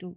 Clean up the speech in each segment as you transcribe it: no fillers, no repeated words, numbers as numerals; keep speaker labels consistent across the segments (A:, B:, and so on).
A: 2।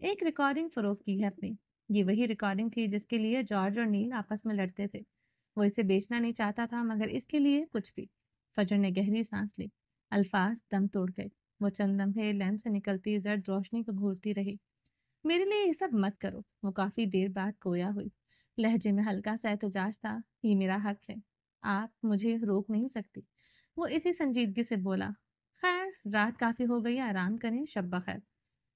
A: ایک ریکارڈنگ فروخت کی ہے اپنی۔ یہ وہی ریکارڈنگ تھی جس کے لیے جارج اور نیل آپس میں لڑتے تھے۔ وہ اسے بیچنا نہیں چاہتا تھا مگر اس کے لیے کچھ بھی۔ فجر نے گہری سانس لی۔ الفاظ دم توڑ گئے۔ وہ چند لمحے لیمپ سے نکلتی زرد روشنی کو گھورتی رہی۔ میرے لیے یہ سب مت کرو، وہ کافی دیر بعد گویا ہوئی۔ لہجے میں ہلکا سا احتجاج تھا۔ یہ میرا حق ہے، آپ مجھے روک نہیں سکتی۔ وہ اسی سنجیدگی سے بولا، خیر رات کافی ہو گئی، آرام کریں، شب بخیر۔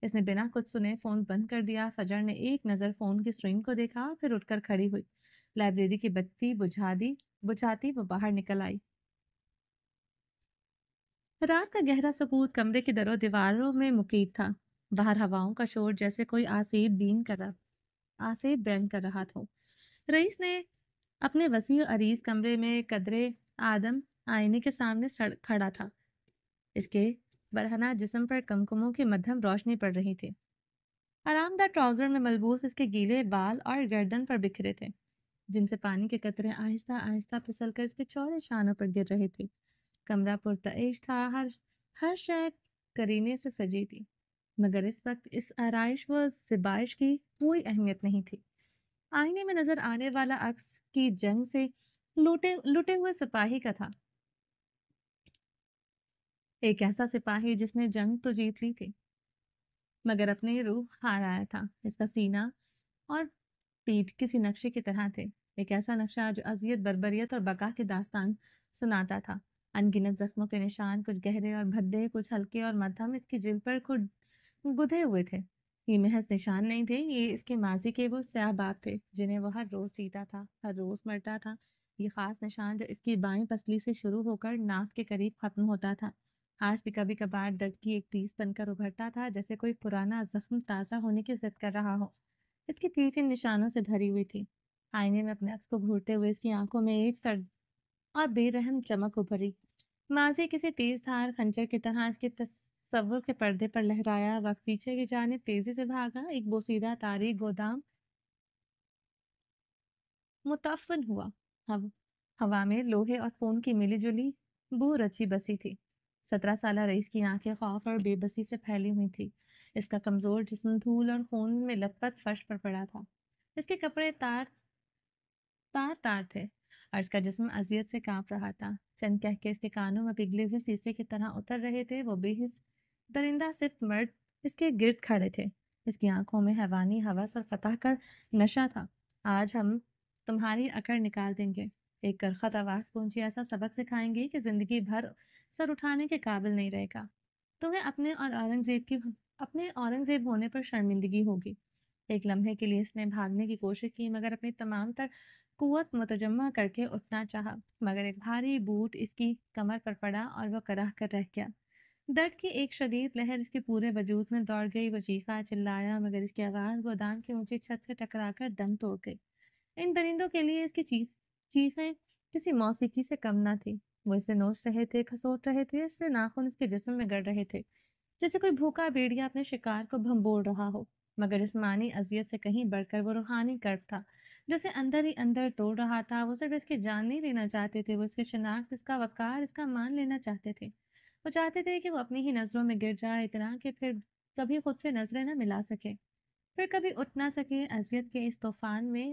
A: اس نے بنا کچھ سنے فون بند کر دیا۔ فجر نے ایک نظر فون کی اسکرین کو دیکھا اور پھر اٹھ کر کھڑی ہوئی۔ لائبریری کی بتی بجھاتی وہ باہر نکل آئی۔ رات کا گہرا سکوت کمرے کی در و دیواروں میں مقید تھا۔ باہر ہواؤں کا شور جیسے کوئی آسیب بیان کر رہا تھا۔ رئیس نے اپنے وسیع و عریض کمرے میں قدرے آدم آئینے کے سامنے کھڑا تھا۔ اس کے برہنہ جسم پر کمکموں کی مدھم روشنی پڑ رہی تھی۔ آرام دہ ٹراؤزر میں ملبوس اس کے گیلے بال اور گردن پر بکھرے تھے، جن سے پانی کے قطرے آہستہ آہستہ پھسل کر اس کے چوڑے شانوں پر گر رہے تھے۔ کمرہ پرتعیش تھا، ہر شے کرینے سے سجی تھی، مگر اس وقت اس آرائش و زیبائش کی کوئی اہمیت نہیں تھی۔ آئینے میں نظر آنے والا عکس کی جنگ سے لوٹے ہوئے سپاہی کا تھا۔ ایک ایسا سپاہی جس نے جنگ تو جیت لی تھی مگر اپنی روح ہار آیا تھا۔ اس کا سینہ اور پیٹھ کسی نقشے کی طرح تھے، ایک ایسا نقشہ جو اذیت، بربریت اور بقا کی داستان سناتا تھا۔ ان گنت زخموں کے نشان، کچھ گہرے اور بھدے، کچھ ہلکے اور مدھم، اس کی جلد پر خود گدھے ہوئے تھے۔ یہ محض نشان نہیں تھے، یہ اس کے ماضی کے وہ سیاہ باب تھے جنہیں وہ ہر روز جیتا تھا، ہر روز مرتا تھا۔ یہ خاص نشان جو اس کی بائیں پسلی سے شروع ہو کر ناف کے قریب ختم ہوتا تھا، آج بھی کبھی کبھار درد کی ایک ٹیس بن کر ابھرتا تھا، جیسے کوئی پرانا زخم تازہ ہونے کی ضد کر رہا ہو۔ اس کی پیٹھ ان نشانوں سے بھری ہوئی تھی۔ آئینے میں اپنے عکس کو گھورتے ہوئے اس کی آنکھوں میں ایک سرد اور بے رحم چمک ابھری۔ ماضی کسی تیز دھار خنجر کی طرح اس کے تصور کے پردے پر لہرایا۔ وقت پیچھے کی جانب تیزی سے بھاگا، ایک بوسیدہ تاریک گودام متعفن ہوا۔ ہوا میں لوہے اور خون کی ملی جلی بو رچی بسی تھی۔ 17 سالہ رئیس کی آنکھیں خوف اور بے بسی سے پھیلی ہوئی تھی۔ اس کا کمزور جسم دھول اور خون میں لت پت فرش پر پڑا تھا۔ اس کے کپڑے تار تھے اور اس کا جسم اذیت سے کانپ رہا تھا۔ چند کہکے اس کے کانوں میں پگھلے ہوئے شیشے کی طرح اتر رہے تھے۔ وہ بے حس درندہ صفت مرد اس کے گرد کھڑے تھے۔ اس کی آنکھوں میں حیوانی ہوس اور فتح کا نشہ تھا۔ آج ہم تمہاری اکڑ نکال دیں گے، ایک کرخت آواز پہنچی، ایسا سبق سکھائیں گے کہ زندگی بھر سر اٹھانے کے قابل نہیں رہے گا۔ تمہیں اپنے اورنگزیب ہونے پر شرمندگی ہوگی۔ ایک لمحے کے لیے اس نے بھاگنے کی کوشش کی مگر اپنی تمام تر قوت متجمع کر کے اٹھنا چاہا، مگر ایک بھاری بوٹ اس کی کمر پر پڑا اور وہ کراہ کر رہ گیا۔ درد کی ایک شدید لہر اس کے پورے وجود میں دوڑ گئی۔ وہ چیخا، چلایا مگر اس کی آواز گودام کی اونچی چھت سے ٹکرا کر دم توڑ گئی۔ ان درندوں کے لیے اس کی چیخیں کسی موسیقی سے کم نہ تھی۔ وہ اسے نوچ رہے تھے، کھسوٹ رہے تھے، اس سے ناخن اس کے جسم میں گڑ رہے تھے، جیسے کوئی بھوکا بھیڑیا اپنے شکار کو بھنبول رہا ہو۔ مگر جسمانی اذیت سے کہیں بڑھ کر وہ روحانی کرب تھا، جسے اندر ہی اندر توڑ رہا تھا۔ وہ صرف اس کی جان نہیں لینا چاہتے تھے، وہ اس کی شناخت، اس کا وقار، اس کا مان لینا چاہتے تھے۔ وہ چاہتے تھے کہ وہ اپنی ہی نظروں میں گر جائے، اتنا کہ پھر کبھی خود سے نظریں نہ ملا سکے، پھر کبھی اٹھ نہ سکے۔ اذیت کے اس طوفان میں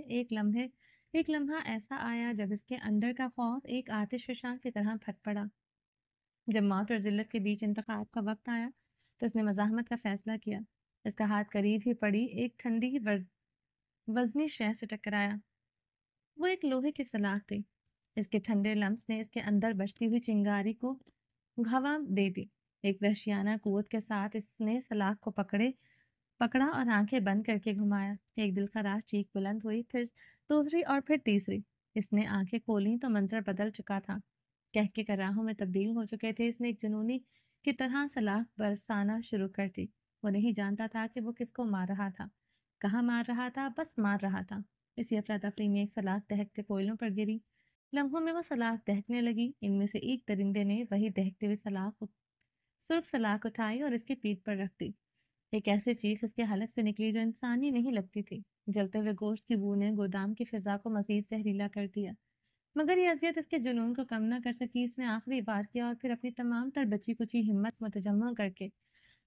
A: ایک لمحہ ایسا آیا جب اس کے اندر کا خوف ایک آتش فشاں کی طرح پھٹ پڑا۔ جب موت اور ذلت کے بیچ انتخاب کا وقت آیا تو اس نے مزاحمت کا فیصلہ کیا۔ اس کا ہاتھ قریب ہی پڑی ایک ٹھنڈی وزنی شے سے ٹکرایا۔ وہ ایک لوہے کی سلاخ تھی۔ اس کے ٹھنڈے لمس نے اس کے اندر بچتی ہوئی چنگاری کو ہوا دے دی۔ ایک وحشیانہ قوت کے ساتھ اس نے سلاخ کو پکڑا اور آنکھیں بند کر کے گھمایا۔ ایک دلخراش چیخ بلند ہوئی، پھر دوسری اور پھر تیسری۔ اس نے آنکھیں کھولیں تو منظر بدل چکا تھا، کہکے کراہوں میں تبدیل ہو چکے تھے۔ اس نے ایک جنونی کی طرح سلاخ برسانا شروع کر دی۔ وہ نہیں جانتا تھا کہ وہ کس کو مار رہا تھا، کہاں مار رہا تھا، بس مار رہا تھا۔ اسی افراتفری میں ایک سلاخ دہکتے کوئلوں پر گری۔ لمحوں میں وہ سلاخ دہکنے لگی۔ ان میں سے ایک درندے نے وہی دہکتی ہوئی سرخ سلاخ اٹھائی اور اس کی پیٹھ پر رکھ دی۔ ایک ایسی چیخ اس کے حلق سے نکلی جو انسانی نہیں لگتی تھی۔ جلتے ہوئے گوشت کی بو نے گودام کی فضا کو مزید زہریلا کر دیا، مگر یہ اذیت اس کے جنون کو کم نہ کر سکی۔ اس نے آخری وار کیا اور پھر اپنی تمام تر بچی کچی ہمت متجمع کر کے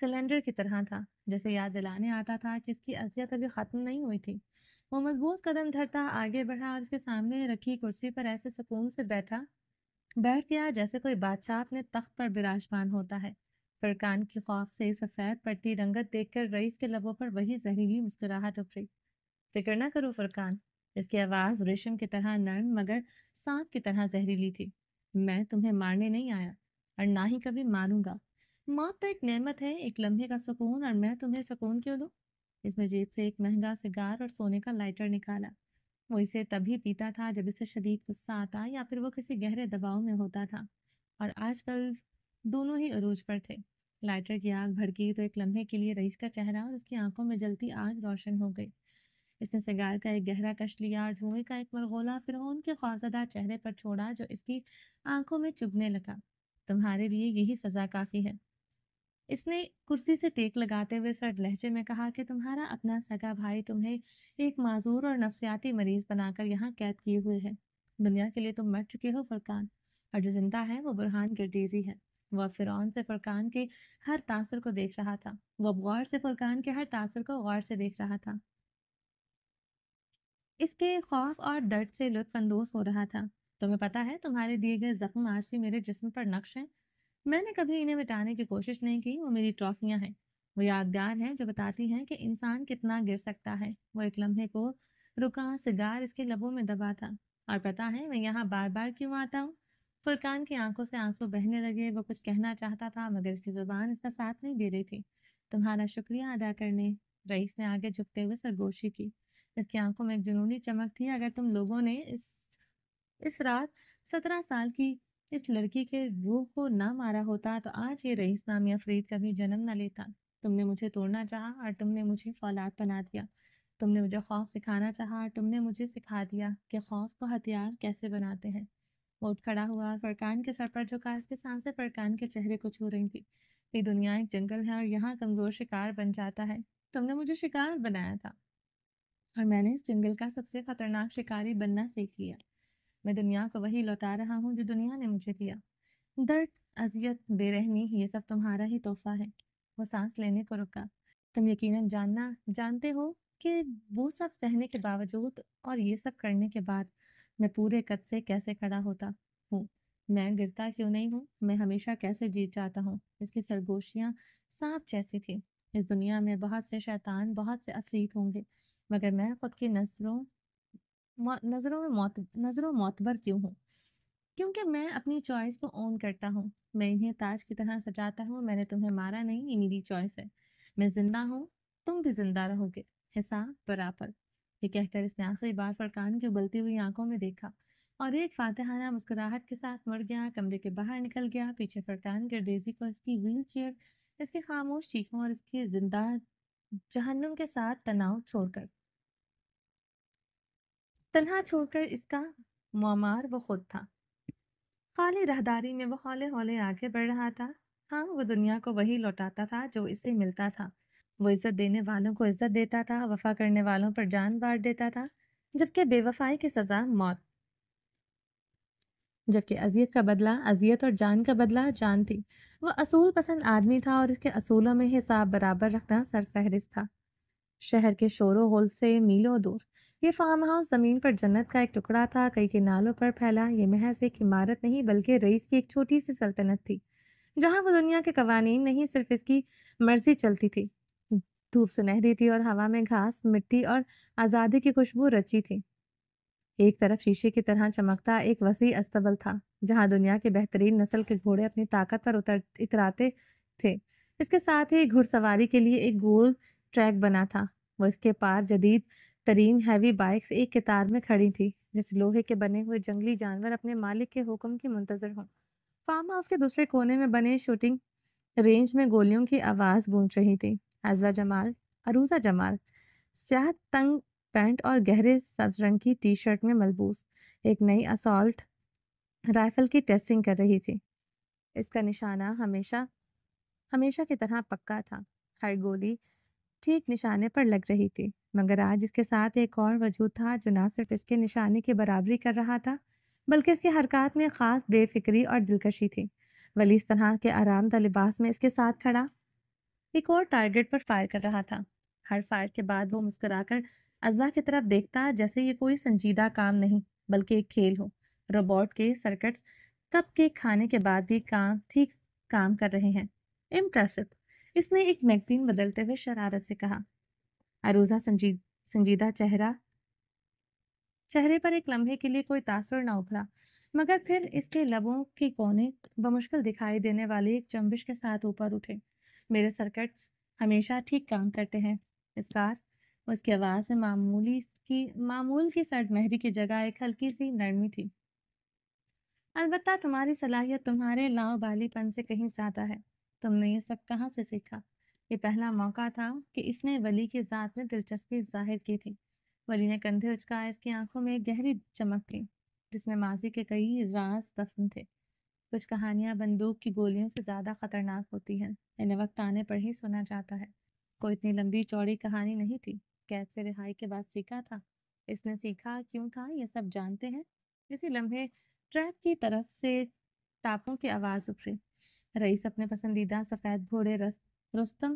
A: کیلنڈر کی طرح تھا، جسے یاد دلانے آتا تھا کہ اس کی اذیت ابھی ختم نہیں ہوئی تھی۔ وہ مضبوط قدم دھرتا آگے بڑھا اور اس کے سامنے رکھی کرسی پر ایسے سکون سے بیٹھ گیا جیسے کوئی بادشاہ اپنے تخت پر براجمان ہوتا ہے۔ فرقان کی خوف سے سفید پڑتی رنگت دیکھ کر رئیس کے لبوں پر وہی زہریلی مسکراہٹ ابھری۔ فکر نہ کرو فرقان، اس کی آواز ریشم کی طرح نرم مگر سانپ کی طرح زہریلی تھی۔ میں تمہیں مارنے نہیں آیا اور نہ ہی کبھی ماروں گا۔ موت تو ایک نعمت ہے، ایک لمحے کا سکون، اور میں تمہیں سکون کیوں دوں؟ اس نے جیب سے ایک مہنگا سگار اور سونے کا لائٹر نکالا۔ وہ اسے تبھی پیتا تھا جب اسے شدید غصہ آتا یا پھر وہ کسی گہرے دباؤ میں ہوتا تھا، اور آج کل دونوں ہی عروج پر تھے۔ لائٹر کی آگ بھڑکی تو ایک لمحے کے لیے رئیس کا چہرہ اور اس کی آنکھوں میں جلتی آگ روشن ہو گئی۔ اس نے سگار کا ایک گہرا کش لیا اور دھوئیں کا ایک مرغولا فرعون کے خوفزدہ چہرے پر چھوڑا جو اس کی آنکھوں میں چبھنے لگا۔ تمہارے لیے یہی سزا کافی ہے، اس نے کرسی سے ٹیک لگاتے ہوئے سرد لہجے میں کہا کہ تمہارا اپنا سگا بھائی تمہیں ایک معذور اور نفسیاتی مریض بنا کر یہاں قید کیے ہوئے ہے۔ دنیا کے لیے تم مر چکے ہو فرقان، اور جو زندہ ہے وہ برہان گردیزی ہے۔ وہ اب فرعون سے فرقان کے ہر تاثر کو دیکھ رہا تھا، وہ اب غور سے فرقان کے ہر تاثر کو غور سے دیکھ رہا تھا۔ اس کے خوف اور درد سے لطف اندوز ہو رہا تھا۔ تمہیں پتہ ہے تمہارے دیے گئے زخم آج بھی میرے جسم پر نقش ہیں، میں نے کبھی انہیں مٹانے کی کوشش نہیں کی، وہ میری ٹرافیاں ہیں، وہ یادگار ہیں جو بتاتی ہیں کہ انسان کتنا گر سکتا ہے۔ وہ ایک لمحے کو رکا، سگار اس کے لبوں میں دبا تھا۔ اور پتہ ہے میں یہاں بار بار کیوں آتا ہوں؟ فرقان کی آنکھوں سے آنسو بہنے لگے، وہ کچھ کہنا چاہتا تھا مگر اس کی زبان اس کا ساتھ نہیں دے رہی تھی۔ تمہارا شکریہ ادا کرنے، رئیس نے آگے جھکتے ہوئے سرگوشی کی۔ اس کی آنکھوں میں ایک جنونی چمک تھی۔ اگر تم لوگوں نے اس رات 17 سال کی اس لڑکی کے روح کو نہ مارا ہوتا تو آج یہ رئیس نامی افرید کبھی جنم نہ لیتا۔ تم نے مجھے توڑنا چاہا اور تم نے مجھے فولاد بنا دیا۔ تم نے مجھے خوف سکھانا چاہا اور تم نے مجھے سکھا دیا کہ خوف کو ہتھیار کیسے بناتے ہیں۔ وہ اٹھ کھڑا ہوا اور فرقان کے سر پر جھکا، اس کے سانسیں فرقان کے چہرے کو چھو رہی تھی۔ یہ دنیا ایک جنگل ہے اور یہاں کمزور شکار بن جاتا ہے۔ تم نے مجھے شکار بنایا تھا اور میں نے اس جنگل کا سب سے خطرناک شکاری بننا سیکھ لیا۔ میں دنیا کو وہی لوٹا رہا ہوں جو دنیا نے مجھے دیا۔ درد، اذیت، بے رحمی، یہ سب تمہارا ہی تحفہ ہے۔ وہ سانس لینے کو رکا۔ تم یقیناً جانتے ہو کہ وہ سب سہنے کے باوجود اور یہ سب کرنے کے بعد میں پورے قد سے کیسے کھڑا ہوتا ہوں۔ میں گرتا کیوں نہیں ہوں، میں ہمیشہ کیسے جیت جاتا ہوں۔ اس کی سرگوشیاں سانپ جیسی تھی۔ اس دنیا میں بہت سے شیطان، بہت سے عفریت ہوں گے، مگر میں خود کی نظروں معتبر کیوں ہوں؟ کیونکہ میں اپنی چوائس کو اون کرتا ہوں، میں انہیں تاج کی طرح سجاتا ہوں۔ میں نے تمہیں مارا نہیں، یہ میری چوائس ہے۔ میں زندہ ہوں، تم بھی زندہ رہو گے، حساب برابر۔ یہ کہہ کر اس نے آخری بار فرقان کی ابلتی ہوئی آنکھوں میں دیکھا اور ایک فاتحانہ مسکراہٹ کے ساتھ مڑ گیا، کمرے کے باہر نکل گیا۔ پیچھے فرقان گردیزی کو اس کی ویل چیئر، اس کی خاموش چیخوں اور اس کی زندہ جہنم کے ساتھ تنہا چھوڑ کر اس کا معمار وہ خود تھا۔ خالی راہداری میں وہ ہولے ہولے آگے بڑھ رہا تھا۔ ہاں، وہ دنیا کو وہی لوٹاتا تھا جو اسے ملتا تھا۔ وہ عزت دینے والوں کو عزت دیتا تھا، وفا کرنے والوں پر جان بانٹ دیتا تھا، جبکہ بے وفائی کی سزا موت، جبکہ اذیت کا بدلہ اذیت اور جان کا بدلہ جان تھی۔ وہ اصول پسند آدمی تھا اور اس کے اصولوں میں حساب برابر رکھنا سرفہرست تھا۔ شہر کے شور و غل سے میلوں دور یہ فارم ہاؤس زمین پر جنت کا ایک ٹکڑا تھا، کئی کنالوں پر پھیلا۔ یہ محض ایک عمارت نہیں بلکہ رئیس کی ایک چھوٹی سی سلطنت تھی، جہاں وہ دنیا کے قوانین نہیں، صرف اس کی مرضی چلتی تھی۔ دھوپ سنہری تھی اور ہوا میں گھاس، مٹی اور آزادی کی خوشبو رچی تھی۔ ایک طرف شیشے کی طرح چمکتا ایک وسیع استبل تھا، جہاں دنیا کی بہترین نسل کے گھوڑے اپنی طاقت پر اتراتے تھے۔ اس کے ساتھ ہی گھڑ سواری کے لیے ایک گول ٹریک بنا تھا۔ وہ اس کے پار جدید ترین ہیوی بائکس ایک قطار میں کھڑی تھی، جیسے لوہے کے بنے ہوئے جنگلی جانور اپنے مالک کے حکم کی منتظر ہوں۔ فارم ہاؤس کے دوسرے کونے میں بنے شوٹنگ رینج میں گولیوں کی آواز گونج رہی تھی۔ عروزہ جمال سیاہ تنگ پینٹ اور گہرے سبز رنگ کی ٹی شرٹ میں ملبوس ایک نئی اسالٹ رائفل کی ٹیسٹنگ کر رہی تھی۔ اس کا نشانہ ہمیشہ کی طرح پکا تھا، ہر گولی ٹھیک نشانے پر لگ رہی تھی، مگر آج اس کے ساتھ ایک اور وجود تھا جو نہ صرف اس کے نشانے کی برابری کر رہا تھا بلکہ اس کی حرکات میں خاص بے فکری اور دلکشی تھی۔ ولی اس طرح کے آرام دہ لباس میں اس کے ساتھ کھڑا ایک اور ٹارگٹ پر فائر کر رہا تھا۔ ہر فائر کے بعد وہ مسکرا کر ازوا کی طرف دیکھتا جیسے یہ کوئی سنجیدہ کام نہیں بلکہ ایک کھیل ہو۔ روبوٹ کے سرکٹس کپ کیک کھانے کے بعد بھی ٹھیک کام کر رہے ہیں۔ امپریسو، اس نے ایک میگزین بدلتے ہوئے شرارت سے کہا۔ عروضہ سنجیدہ چہرے پر ایک لمحے کے لیے کوئی تاثر نہ ابھرا، مگر پھر اس کے لبوں کے کونے بمشکل دکھائی دینے والی ایک چنبش کے ساتھ اوپر اٹھے۔ میرے سرکٹس ہمیشہ ٹھیک کام کرتے ہیں اسکار۔ اس کی آواز میں معمول کی سرد مہری کی جگہ ایک ہلکی سی نرمی تھی۔ البتہ تمہاری صلاحیت تمہارے لاؤبالی پن سے کہیں زیادہ ہے۔ تم نے یہ سب کہاں سے سیکھا؟ یہ پہلا موقع تھا کہ اس نے ولی کی ذات میں دلچسپی ظاہر کی تھی۔ ولی نے کندھے اچکائے، اس کی آنکھوں میں ایک گہری چمک تھی جس میں ماضی کے کئی راز دفن تھے۔ کچھ کہانیاں بندوق کی گولیوں سے زیادہ خطرناک ہوتی ہیں، انہیں وقت آنے پر ہی سنا جاتا ہے۔ کوئی اتنی لمبی چوڑی کہانی نہیں تھی۔ قید سے رہائی کے بعد سیکھا تھا۔ اس نے سیکھا کیوں تھا یہ سب جانتے ہیں؟ اسی لمحے ٹریک کی طرف سے ٹاپوں کی آواز ابھری۔ رئیس اپنے پسندیدہ سفید گھوڑے رستم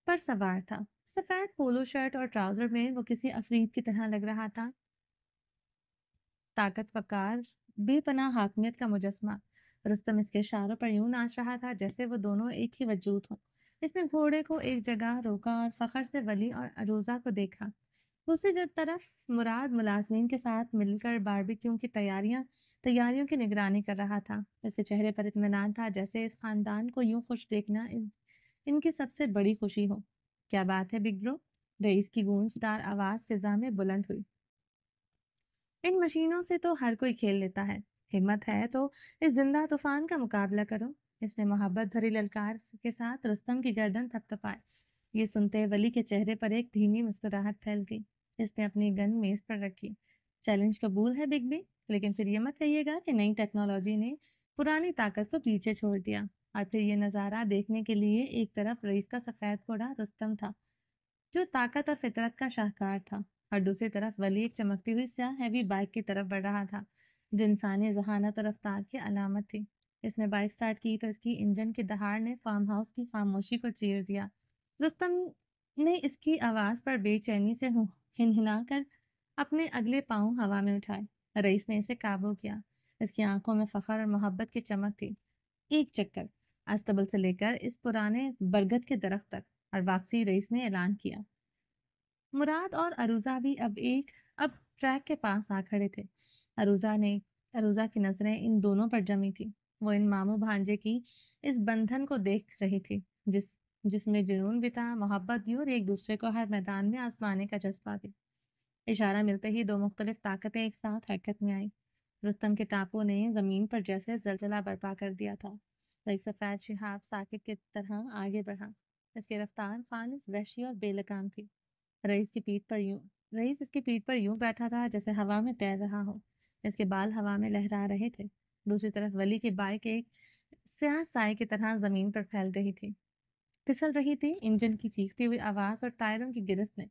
A: پر سوار تھا۔ سفید پولو شرٹ اور ٹراؤزر میں وہ کسی عفریت کی طرح لگ رہا تھا، طاقت وقار، بے پناہ حاکمیت کا مجسمہ۔ رستم اس کے اشاروں پر یوں ناچ رہا تھا جیسے وہ دونوں ایک ہی وجود ہوں۔ اس نے گھوڑے کو ایک جگہ روکا اور فخر سے ولی اور عروضہ کو دیکھا۔ دوسری طرف مراد ملازمین کے ساتھ مل کر باربیکیوں کی تیاریوں کی نگرانی کر رہا تھا۔ اس کے چہرے پر اطمینان تھا جیسے اس خاندان کو یوں خوش دیکھنا ان کی سب سے بڑی خوشی ہو۔ کیا بات ہے بگ برو؟ رئیس کی گونجدار آواز فضا میں بلند ہوئی۔ ان مشینوں سے تو ہر کوئی کھیل لیتا ہے، ہمت ہے تو اس زندہ طوفان کا مقابلہ کرو۔ اس نے محبت بھری للکار کے ساتھ رستم کی گردن تھپتھپائی۔ یہ سنتے ولی کے چہرے پر ایک دھیمی مسکراہٹ پھیل گئی۔ اس نے اپنی گن میز پر رکھی۔ چیلنج قبول ہے بگ بی، لیکن پھر یہ مت کہیے گا کہ نئی ٹیکنالوجی نے پرانی طاقت کو پیچھے چھوڑ دیا۔ اور پھر یہ نظارہ دیکھنے کے لیے ایک طرف رئیس کا سفید گھوڑا رستم تھا جو طاقت اور فطرت کا شاہکار تھا، اور دوسری طرف ولی ایک چمکتی ہوئی سیاہ ہیوی بائک کی طرف بڑھ رہا تھا جو انسانی ذہانت اور رفتار کی علامت تھی۔ اس نے بائک سٹارٹ کی تو اس کی انجن کی دہاڑ نے فارم ہاؤس کی خاموشی کو چیر دیا۔ رستم نے اس کی آواز پر بے چینی سے ہنہنا کر اپنے اگلے پاؤں ہوا میں اٹھائے۔ رئیس نے اسے قابو کیا۔ اس کی آنکھوں میں فخر اور محبت کی چمک تھی۔ ایک چکر استبل سے لے کر اس پرانے برگد کے درخت تک، اور واپسی رئیس نے اعلان کیا۔ مراد اور عروضہ بھی اب ٹریک کے پاس آ کھڑے تھے۔ عروضہ کی نظریں ان دونوں پر جمی تھی۔ وہ ان ماموں بھانجے کی اس بندھن کو دیکھ رہی تھی جس میں جنون بھی تھا، محبت بھی، اور ایک دوسرے کو ہر میدان میں آزمانے کا جذبہ بھی۔ اشارہ ملتے ہی دو مختلف طاقتیں ایک ساتھ حرکت میں آئیں۔ رستم کے ٹاپوں نے زمین پر جیسے زلزلہ برپا کر دیا تھا۔ ایک سفید شہاب ساکت کی طرح آگے بڑھا۔ اس کی رفتار خالص وحشی اور بے لگام تھی۔ رئیس اس کی پیٹھ پر یوں بیٹھا تھا جیسے ہوا میں تیر رہا ہو۔ اس کے بال ہوا میں لہرا رہے تھے۔ دوسری طرف ولی کی بائک ایک سیاہ سائے کی طرح زمین پر پھیل رہی تھی، پھسل رہی تھی۔ انجن کی چیختی ہوئی آواز اور ٹائروں کی گرفت نے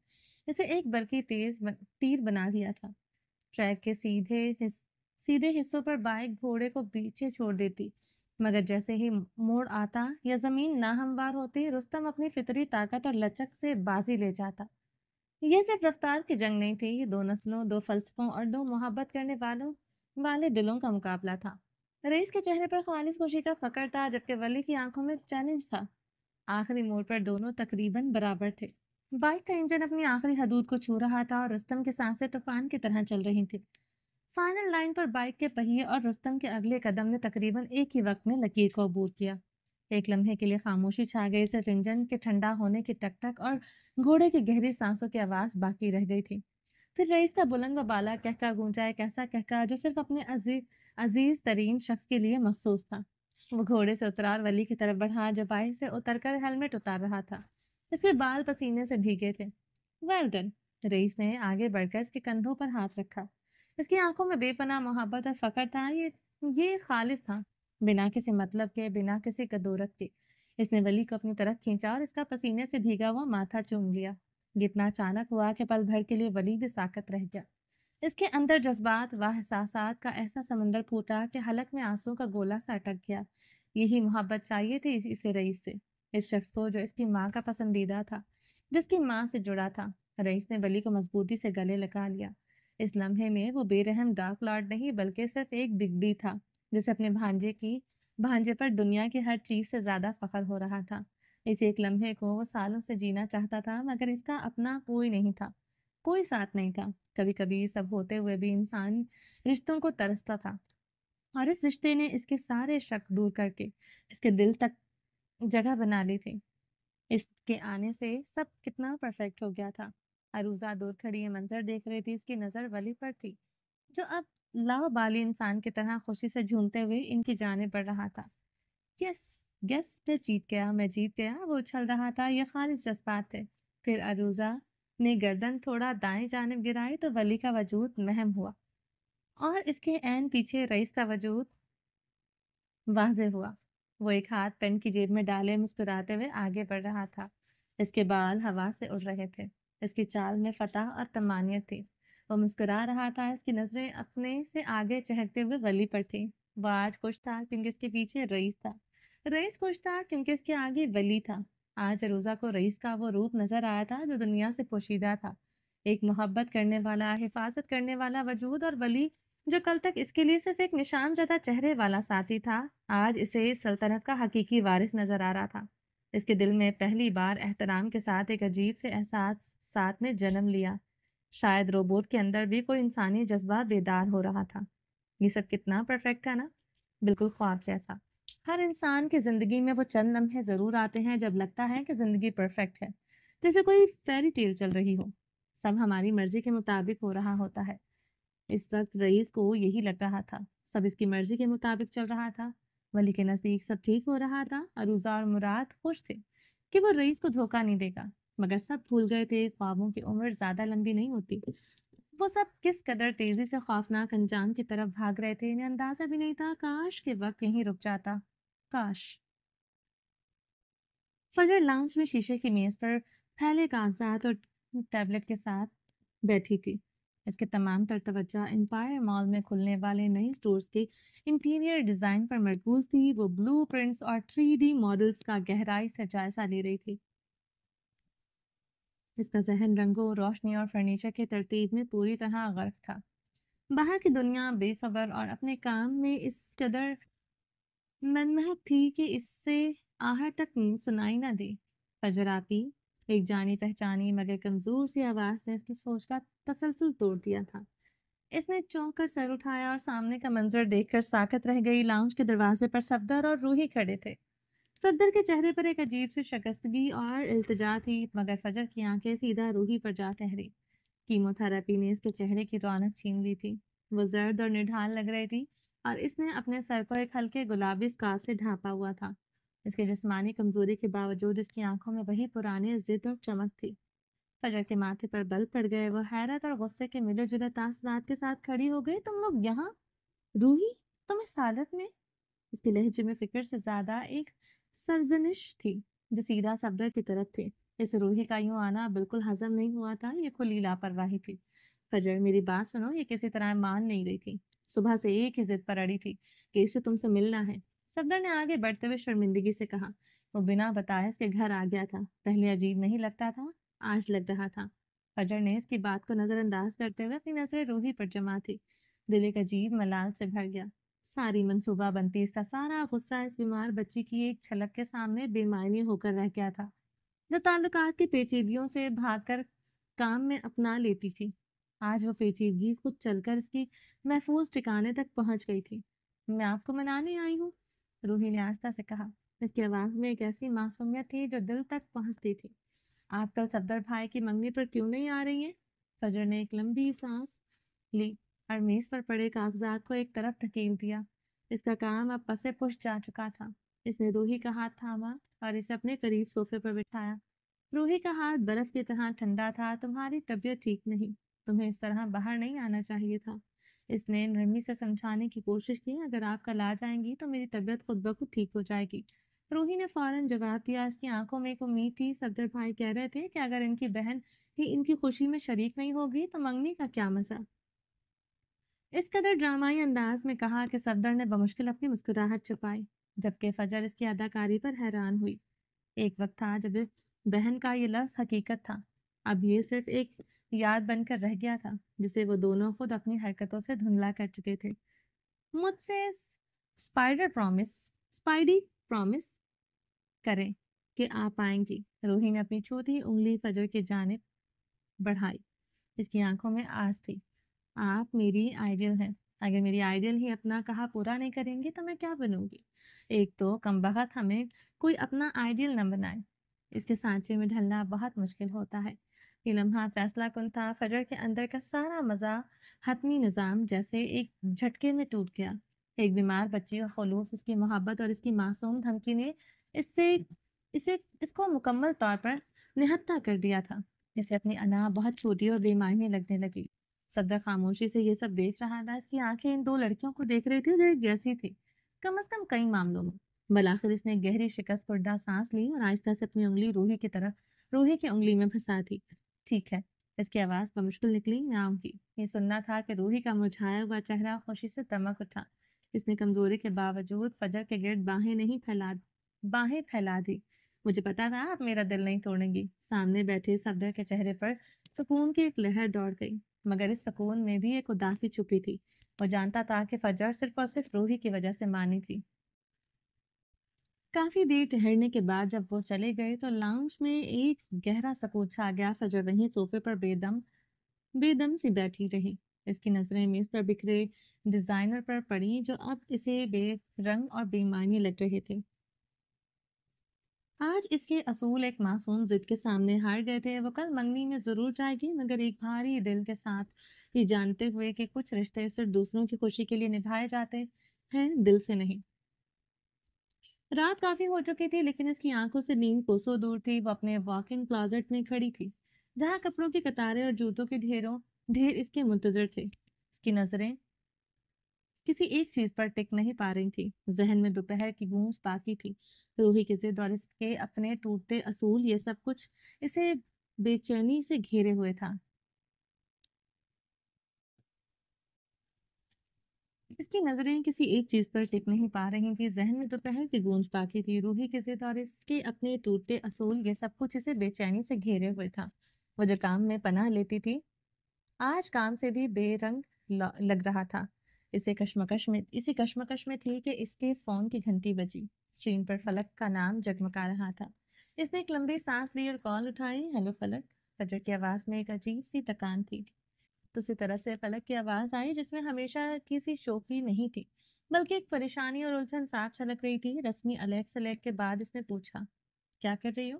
A: اسے ایک برقی تیر بنا دیا تھا۔ ٹریک کے سیدھے حصوں پر بائک گھوڑے کو پیچھے چھوڑ دیتی، مگر جیسے ہی موڑ آتا یا زمین ناہموار ہوتی، رستم اپنی فطری طاقت اور لچک سے بازی لے جاتا۔ یہ صرف رفتار کی جنگ نہیں تھی، یہ دو نسلوں، دو فلسفوں اور دو محبت کرنے والے دلوں کا مقابلہ تھا۔ رئیس کے چہرے پر خالص خوشی کا فخر تھا، جبکہ ولی کی آنکھوں میں چیلنج تھا۔ آخری موڑ پر دونوں تقریباً برابر تھے۔ بائک کا انجن اپنی آخری حدود کو چھو رہا تھا اور رستم کی سانسیں طوفان کی طرح چل رہی تھیں۔ فائنل لائن پر بائک کے پہیے اور رستم کے اگلے قدم نے تقریباً ایک ہی وقت میں لکیر کو عبور کیا۔ ایک لمحے کے لیے خاموشی چھا گئی، صرف انجن کے ٹھنڈا ہونے کی ٹک ٹک اور گھوڑے کی گہری سانسوں کی آواز باقی رہ گئی تھی۔ پھر رئیس کا بلند و بالا کہکا گونجا، ایک ایسا کہکا جو صرف اپنے عزیز ترین شخص کے لیے مخصوص تھا۔ وہ گھوڑے سے اترا اور ولی کی طرف بڑھا جو بائک سے اتر کر ہیلمٹ اتار رہا تھا۔ اس کے بال پسینے سے بھیگے تھے۔ Well done! رئیس نے آگے بڑھ کر اس کے کندھوں پر ہاتھ رکھا۔ اس کی آنکھوں میں بے پناہ محبت اور فخر تھا۔ یہ خالص تھا، بنا کسی مطلب کے، بنا کسی کدورت کے۔ اس نے ولی کو اپنی طرف کھینچا اور اس کا پسینے سے بھیگا ہوا ماتھا چوم لیا۔ یہ اتنا اچانک ہوا کہ پل بھر کے لیے ولی بھی ساکت رہ گیا۔ اس کے اندر جذبات و احساسات کا ایسا سمندر پھوٹا کہ حلق میں آنسوؤں کا گولا سا اٹک گیا۔ یہی محبت چاہیے تھی اسے رئیس سے۔ اس شخص کو جو اس کی ماں کا پسندیدہ تھا، جس کی ماں سے جڑا تھا۔ رئیس نے ولی کو مضبوطی سے گلے لگا لیا۔ اس لمحے میں وہ بے رحم ڈارک لارڈ نہیں بلکہ صرف ایک بگ بی تھا، جسے اپنے بھانجے پر دنیا کی ہر چیز سے زیادہ فخر ہو رہا تھا۔ اس ایک لمحے کو وہ سالوں سے جینا چاہتا تھا، مگر اس کا اپنا کوئی نہیں تھا، کوئی ساتھ نہیں تھا۔ کبھی کبھی یہ سب ہوتے ہوئے بھی انسان رشتوں کو ترستا تھا، اور اس رشتے نے اس کے سارے شک دور کر کے اس کے دل تک جگہ بنا لی تھی۔ اس کے آنے سے سب کتنا پرفیکٹ ہو گیا تھا۔ عروضہ دور کھڑی یہ منظر دیکھ رہی تھی، اس کی نظر ولی پر تھی، جو اب لاوبالی انسان کی طرح خوشی سے جھومتے ہوئے ان کی جانب بڑھ رہا تھا۔ یس یس، میں جیت گیا، وہ اچھل رہا تھا۔ یہ خالص جذبات تھے۔ پھر عروضہ نے گردن تھوڑا دائیں جانب گرائی تو ولی کا وجود مہم ہوا، اور اس کے عین پیچھے رئیس کا وجود واضح ہوا۔ وہ ایک ہاتھ پین کی جیب میں ڈالے مسکراتے ہوئے آگے بڑھ رہا تھا۔ اس کے بال ہوا سے اڑ رہے تھے، اس کی چال میں فتح اور طمانینت تھی۔ وہ مسکرا رہا تھا، اس کی نظریں اپنے سے آگے چہکتے ہوئے ولی پر تھی۔ وہ آج خوش تھا کیونکہ اس کے پیچھے رئیس تھا، رئیس خوش تھا کیونکہ اس کے آگے ولی تھا۔ آج عروضہ کو رئیس کا وہ روپ نظر آیا تھا جو دنیا سے پوشیدہ تھا، ایک محبت کرنے والا، حفاظت کرنے والا وجود، اور ولی جو کل تک اس کے لیے صرف ایک نشان زدہ چہرے والا ساتھی تھا، آج اسے سلطنت کا حقیقی وارث نظر آ رہا تھا۔ اس کے دل میں پہلی بار احترام کے ساتھ ایک عجیب سے احساس ساتھ نے جنم لیا۔ شاید روبوٹ کے اندر بھی کوئی انسانی جذبہ بیدار ہو رہا تھا۔ یہ سب کتنا پرفیکٹ تھا نا، بالکل خواب جیسا۔ ہر انسان کی زندگی میں وہ چند لمحے ضرور آتے ہیں جب لگتا ہے کہ زندگی پرفیکٹ ہے، جیسے کوئی فیری ٹیل چل رہی ہو، سب ہماری مرضی کے مطابق ہو رہا ہوتا ہے۔ اس وقت رئیس کو یہی لگ رہا تھا، سب اس کی مرضی کے مطابق چل رہا تھا۔ ولی کے نزدیک سب ٹھیک ہو رہا تھا۔ عروضہ اور مراد خوش تھے کہ وہ رئیس کو دھوکہ نہیں دے گا، مگر سب بھول گئے تھے خوابوں کی عمر زیادہ لمبی نہیں ہوتی۔ وہ سب کس قدر تیزی سے خوفناک انجام کی طرف بھاگ رہے تھے، انہیں اندازہ بھی نہیں تھا۔ کاش کہ وقت یہیں رک جاتا، کاش۔ فجر لاؤنج میں شیشے کی میز پر پھیلے کاغذات اور ٹیبلٹ کے ساتھ بیٹھی تھی۔ اس کے تمام تر توجہ امپائر مال میں کھلنے والے نئے سٹورز کے انٹیریئر ڈیزائن پر مرکوز تھی۔ وہ بلو پرنٹس اور 3D ماڈلز کا گہرائی سے جائزہ لے رہی تھی۔ اس کا ذہن رنگوں، روشنی اور فرنیچر کے ترتیب میں پوری طرح غرق تھا۔ باہر کی دنیا بے خبر اور اپنے کام میں اس قدر منمحک تھی کہ اس سے آہٹ تک سنائی نہ دی۔ فجر آپی، ایک جانی پہچانی مگر کمزور سی آواز نے اس کی سوچ کا تسلسل توڑ دیا تھا۔ اس نے چونک کر سر اٹھایا اور سامنے کا منظر دیکھ کر ساکت رہ گئی۔ لاؤنج کے دروازے پر صفدر اور روحی کھڑے تھے۔ صفدر کے چہرے پر ایک عجیب سی شکستگی اور التجا تھی، مگر فجر کی آنکھیں سیدھا روحی پر جا ٹھہری۔ کیمو تھراپی نے اس کے چہرے کی رونق چھین لی تھی۔ وہ زرد اور نڈھال لگ رہی تھی، اور اس نے اپنے سر کو ایک ہلکے گلابی اسکارف سے ڈھانپا ہوا تھا۔ اس کے جسمانی کمزوری کے باوجود اس کی آنکھوں میں وہی پرانی ضد اور چمک تھی۔ فجر کے ماتھے پر بل پڑ گئے۔ وہ حیرت اور غصے کے ملے جلے تاثرات کے ساتھ کھڑی ہو گئی۔ تم لوگ یہاں؟ روحی، تم اس حالت میں؟ اس کے لہجے میں فکر سے زیادہ ایک سرزنش تھی جو سیدھا صفدر کی طرف تھی۔ اس روحی کا یوں آنا بالکل ہضم نہیں ہوا تھا، یہ کھلی لاپرواہی تھی۔ فجر، میری بات سنو، یہ کسی طرح مان نہیں رہی تھی، صبح سے ایک ہی ضد پر اڑی تھی کہ اسے تم سے ملنا ہے۔ صفدر نے آگے بڑھتے ہوئے شرمندگی سے کہا۔ وہ بنا بتائے اس کے گھر آ گیا تھا۔ پہلے عجیب نہیں لگتا تھا، آج لگ رہا تھا۔ فجر نے اس کی بات کو نظر انداز کرتے ہوئے اپنی نظریں روحی پر جما تھی۔ دل ایک عجیب ملال سے بھر گیا۔ ساری منصوبہ بنتی، اس کا سارا غصہ اس بیمار بچی کی ایک چھلک کے سامنے بے معنی ہو کر رہ گیا تھا، جو تعلقات کی پیچیدگیوں سے بھاگ کر کام میں اپنا لیتی تھی۔ آج وہ پیچیدگی خود چل کر اس کی محفوظ ٹھکانے تک پہنچ گئی تھی۔ میں آپ کو منانے آئی ہوں، روحی نے آہستہ سے کہا۔ اس کی آواز میں ایک ایسی معصومیت تھی جو دل تک پہنچتی تھی۔ آپ کل صفدر بھائی کی منگنی پر کیوں نہیں آ رہی ہیں؟ فجر نے ایک لمبی سانس لی اور میز پر پڑے کاغذات کو ایک طرف دھکیل دیا۔ اس کا کام اب پسے پش جا چکا تھا۔ اس نے روحی کا ہاتھ تھاما اور اسے اپنے قریب صوفے پر بٹھایا۔ روحی کا ہاتھ برف کی طرح ٹھنڈا تھا۔ تمہاری طبیعت ٹھیک نہیں، تمہیں اس طرح باہر نہیں آنا چاہیے تھا۔ اس نے نرمی سے سمجھانے کی کوشش کی۔ اگر آپ کل آ جائیں گی تو میری طبیعت خود بخود ٹھیک ہو جائے گی۔ روحی نے فوراً جواب دیا۔ اس کی آنکھوں میں ایک امید تھی۔ صفدر بھائی کہہ رہے تھے کہ اگر ان کی بہن ہی ان کی خوشی میں شریک نہیں ہوگی تو منگنی کا کیا مزہ۔ اس قدر ڈرامائی انداز میں کہا کہ صفدر نے بمشکل اپنی مسکراہٹ چھپائی، جبکہ فجر اس کی اداکاری پر حیران ہوئی۔ ایک وقت تھا جب بہن کا یہ لفظ حقیقت تھا، اب یہ صرف ایک یاد بن کر رہ گیا تھا جسے وہ دونوں خود اپنی حرکتوں سے دھندلا کر چکے تھے۔ مجھ سے اسپائڈر پرومس اسپائڈی پرومس کریں کہ آپ آئیں گی۔ روہی نے اپنی چھوٹی انگلی فجر کی جانب بڑھائی۔ اس کی آنکھوں میں آس تھی۔ آپ میری آئیڈیل ہیں، اگر میری آئیڈیل ہی اپنا کہا پورا نہیں کریں گی تو میں کیا بنوں گی؟ ایک تو کمبخت ہمیں کوئی اپنا آئیڈیل نہ بنائے، اس کے سانچے میں ڈھلنا بہت مشکل ہوتا ہے۔ یہ لمحہ فیصلہ کن تھا۔ فجر کے اندر کا سارا مزہ، حتمی نظام جیسے ایک جھٹکے میں ٹوٹ گیا۔ ایک بیمار بچی کا خلوص، اس کی محبت اور اس کی معصوم دھمکی نے اس سے اس کو مکمل طور پر نہتہ کر دیا تھا۔ اسے اپنی انا بہت چھوٹی اور بے معنی لگنے لگی۔ صفدر خاموشی سے یہ سب دیکھ رہا تھا۔ اس کی آنکھیں ان دو لڑکیوں کو دیکھ رہی تھی جو ایک جیسی تھی، کم از کم کئی معاملوں میں۔ بالآخر اس نے گہری شکست خوردہ سانس لی اور آہستہ سے اپنی انگلی روحی کی انگلی میں پھنسا دی۔ ٹھیک ہے، اس کی آواز بمشکل نکلی، میں آؤں گی۔ یہ سننا تھا کہ روحی کا مرجھایا ہوا چہرہ خوشی سے دمک اٹھا۔ اس نے کمزوری کے باوجود فجر کے گرد باہیں پھیلا دی۔ مجھے پتا تھا آپ میرا دل نہیں توڑیں گی۔ سامنے بیٹھے صفدر کے چہرے پر سکون کی ایک لہر دوڑ گئی، مگر اس سکون میں بھی ایک اداسی چھپی تھی۔ وہ جانتا تھا کہ فجر صرف اور صرف روحی کی وجہ سے مانی تھی۔ کافی دیر ٹہرنے کے بعد جب وہ چلے گئے تو لاؤنج میں ایک گہرا سکوت چھا گیا۔ فجر وہیں صوفے پر بے دم سی بیٹھی رہی۔ اس کی نظریں میز پر بکھرے ڈیزائنر پر پڑی جو اب اسے بے رنگ اور بے معنی لگ رہے تھے۔ آج اس کے اصول ایک معصوم ضد کے سامنے ہار گئے تھے۔ وہ کل منگنی میں ضرور جائے گی، مگر ایک بھاری دل کے ساتھ، یہ جانتے ہوئے کہ کچھ رشتے صرف دوسروں کی خوشی کے لیے نبھائے جاتے ہیں، دل سے نہیں۔ رات کافی ہو چکی تھی لیکن اس کی آنکھوں سے نیند کوسوں دور تھی۔ وہ اپنے واک ان کلازٹ میں کھڑی تھی جہاں کپڑوں کی قطاریں اور جوتوں کے ڈھیر اس کے منتظر تھے۔ اس کی نظریں کسی ایک چیز پر ٹک نہیں پا رہی تھی۔ ذہن میں دوپہر کی گونج باقی تھی، روحی کی ضد اور اس کے اپنے ٹوٹتے اصول، یہ سب کچھ اسے بے چینی سے گھیرے ہوئے تھا۔ اس کی نظریں کسی ایک چیز پر ٹک نہیں پا رہی تھی، ذہن میں دوپہر کی گونج باقی تھی، روحی کی ضد اور اس کے اپنے ٹوٹتے اصول، یہ سب کچھ اسے بے چینی سے گھیرے ہوئے تھا۔ وہ جو کام میں پناہ لیتی تھی آج کام سے بھی بے رنگ لگ رہا تھا۔ اسی کشمکش میں تھی کہ اس کے فون کی گھنٹی بجی۔ اسکرین پر فلک کا نام جگمگا رہا تھا۔ اس نے ایک لمبی سانس لی اور کال اٹھائی۔ ہیلو فلک۔ فجر کی آواز میں ایک عجیب سی تکان تھی۔ دوسری طرف سے فلک کی آواز آئی جس میں ہمیشہ کسی شوخی نہیں تھی بلکہ ایک پریشانی اور الجھن صاف چھلک رہی تھی۔ رسمی الیکس کے بعد اس نے پوچھا، کیا کر رہی ہو؟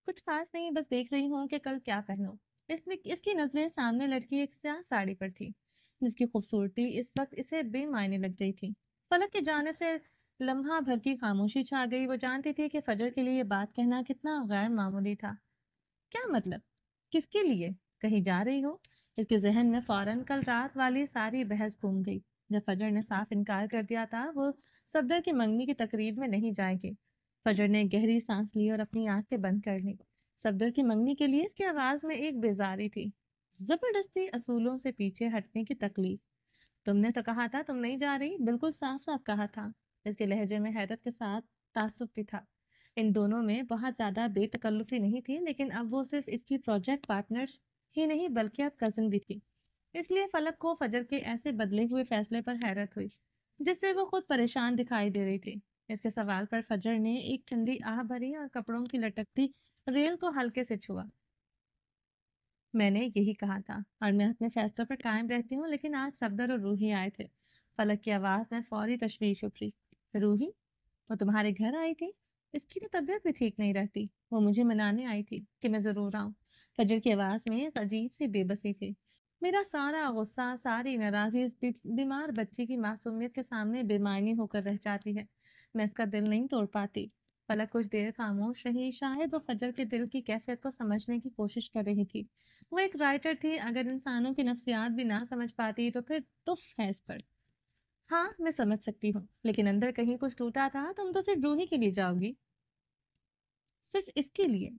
A: کچھ خاص نہیں، بس دیکھ رہی ہوں کہ کل کیا پہنوں۔ اس کی نظریں سامنے لڑکی ایک سیاہ ساڑی پر تھی جس کی خوبصورتی اس وقت اسے بے معنی لگ رہی تھی۔ فلک کی جانب سے لمحہ بھر کی خاموشی چھا گئی۔ وہ جانتی تھی کہ فجر کے لیے یہ بات کہنا کتنا غیر معمولی تھا۔ کیا مطلب؟ کس کے لیے؟ کہیں جا رہی ہو؟ اس کے ذہن میں فوراً کل رات والی ساری بحث گھوم گئی جب فجر نے صاف انکار کر دیا تھا وہ صفدر کی منگنی کی تقریب میں نہیں جائے گی۔ فجر نے گہری سانس لی اور اپنی آنکھیں بند کر لی۔ صفدر کی منگنی کے لیے؟ اس کی آواز میں ایک بیزاری تھی، زبردستی اصولوں سے پیچھے ہٹنے کی تکلیف۔ تم نے تو کہا تھا تم نہیں جا رہی، بالکل صاف صاف کہا تھا۔ اس کے لہجے میں حیرت کے ساتھ تعصب بھی تھا۔ ان دونوں میں بہت زیادہ بے تکلفی نہیں تھی، لیکن اب وہ صرف اس کی پروجیکٹ پارٹنر ہی نہیں بلکہ اب کزن بھی تھی۔ اس لیے فلک کو فجر کے ایسے بدلے ہوئے فیصلے پر حیرت ہوئی جس سے وہ خود پریشان دکھائی دے رہی تھی۔ اس کے سوال پر فجر نے ایک ٹھنڈی آہ بھری اور کپڑوں کی لٹکتی ریل کو ہلکے سے چھوا۔ میں نے یہی کہا تھا اور میں اپنے فیصلوں پر قائم رہتی ہوں، لیکن آج صفدر اور روحی آئے تھے۔ فلک کی آواز میں فوری تشویش ابھری۔ روحی؟ وہ تمہارے گھر آئی تھی؟ اس کی تو طبیعت بھی ٹھیک نہیں رہتی۔ وہ مجھے منانے آئی تھی کہ میں ضرور آؤں۔ فجر کی آواز میں ایک عجیب سی بے بسی تھی۔ میرا سارا غصہ، ساری ناراضی اس بیمار بچی کی معصومیت کے سامنے بے معنی ہو کر رہ جاتی ہے۔ میں اس کا دل نہیں توڑ پاتی۔ فلک کچھ دیر خاموش رہی، شاید وہ فجر کے دل کی کیفیت کو سمجھنے کی کوشش کر رہی تھی۔ وہ ایک رائٹر تھی، اگر انسانوں کی نفسیات بھی نہ سمجھ پاتی تو پھر تف ہے اس پر۔ ہاں میں سمجھ سکتی ہوں، لیکن اندر کہیں کچھ ٹوٹا تھا۔ تم تو صرف روحی کے لیے جاؤ گی؟ صرف اس کے لیے؟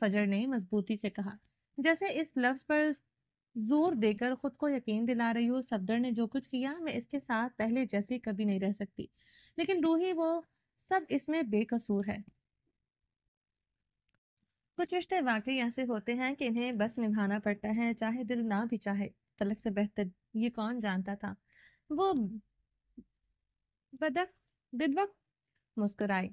A: فجر نے مضبوطی سے کہا، جیسے اس لفظ پر زور دے کر خود کو یقین دلا رہی ہو۔ صفدر نے جو کچھ کیا میں اس کے ساتھ پہلے جیسی کبھی نہیں رہ سکتی، لیکن روحی وہ سب اس میں بے قصور ہے۔ کچھ رشتے واقعی ایسے ہوتے ہیں کہ انہیں بس نبھانا پڑتا ہے چاہے دل نہ بھی چاہے۔ فلک سے بہتر یہ کون جانتا تھا؟ وہ بدک بدوقت مسکرائی۔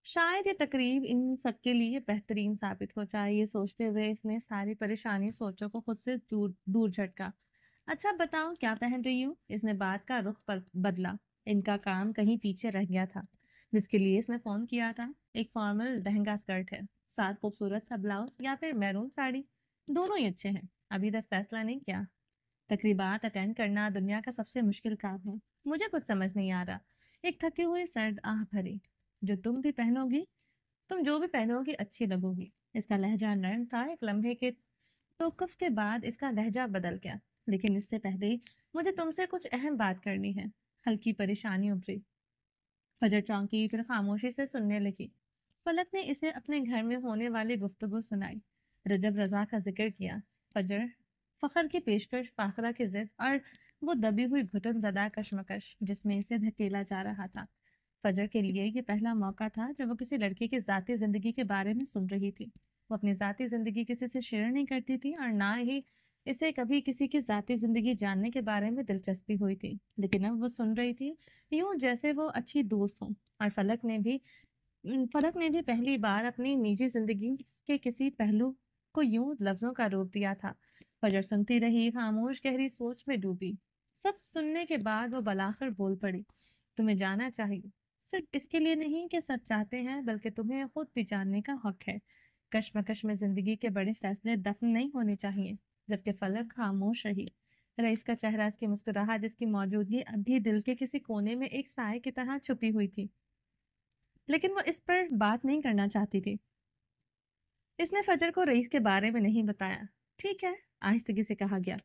A: شاید یہ تقریب ان سب کے لیے بہترین ثابت ہو جائے، یہ سوچتے ہوئے اس نے ساری پریشانی سوچوں کو خود سے دور دور جھٹکا۔ اچھا بتاؤ کیا پہن رہی ہوں؟ اس نے بات کا رخ پر بدلا۔ ان کا کام کہیں پیچھے رہ گیا تھا جس کے لیے اس نے فون کیا تھا۔ ایک فارمل لہنگا اسکرٹ ہے، ساتھ خوبصورت سا بلاؤز یا پھر میرون ساڑی، دونوں ہی اچھے ہیں۔ ابھی تک فیصلہ نہیں کیا۔ تقریبات اٹینڈ کرنا دنیا کا سب سے مشکل کام ہے، مجھے کچھ سمجھ نہیں آ رہا۔ ایک تھکی ہوئی سرد آہ بھری۔ جو تم بھی پہنو گی تم جو بھی پہنو گی اچھی لگو گی۔ اس کا لہجہ نرم تھا۔ ایک لمحے کے توقف کے بعد اس کا لہجہ بدل گیا۔ لیکن اس سے پہلے مجھے تم سے کچھ اہم بات کرنی ہے۔ ہلکی پریشانی ابھری۔ فجر چونکی پھر خاموشی سے سننے لگی۔ فلک نے اسے اپنے گھر میں ہونے والی گفتگو سنائی، رجب رضا کا ذکر کیا، فجر فخر کی پیشکش، فاخرہ کی ضد، اور وہ دبی ہوئی گھٹن زدہ کشمکش جس میں اسے دھکیلا جا رہا تھا۔ فجر کے لیے یہ پہلا موقع تھا جب وہ کسی لڑکی کی ذاتی زندگی کے بارے میں سن رہی تھی۔ وہ اپنی ذاتی زندگی کسی سے شیئر نہیں کرتی تھی اور نہ ہی اسے کبھی کسی کی ذاتی زندگی جاننے کے بارے میں دلچسپی ہوئی تھی، لیکن اب وہ سن رہی تھی یوں جیسے وہ اچھی دوست ہوں۔ اور فلک نے بھی پہلی بار اپنی نجی زندگی کے کسی پہلو کو یوں لفظوں کا روپ دیا تھا۔ فجر سنتی رہی، خاموش گہری سوچ میں ڈوبی۔ سب سننے کے بعد وہ بلاخر بول پڑی، تمہیں جانا چاہیے، صرف اس کے لیے نہیں کہ سب چاہتے ہیں، بلکہ تمہیں خود بھی جاننے کا حق ہے۔ کشمکش میں زندگی کے بڑے فیصلے دفن نہیں ہونے چاہیے۔ جبکہ فلک خاموش رہی۔ رئیس کا چہرہ، اس کی مسکراہٹ، جس کی موجودگی اب بھی دل کے کسی کونے میں ایک سائے کی طرح چھپی ہوئی تھی، لیکن وہ اس پر بات نہیں کرنا چاہتی تھی۔ اس نے فجر کو رئیس کے بارے میں نہیں بتایا۔ ٹھیک ہے، آہستگی سے کہا گیا،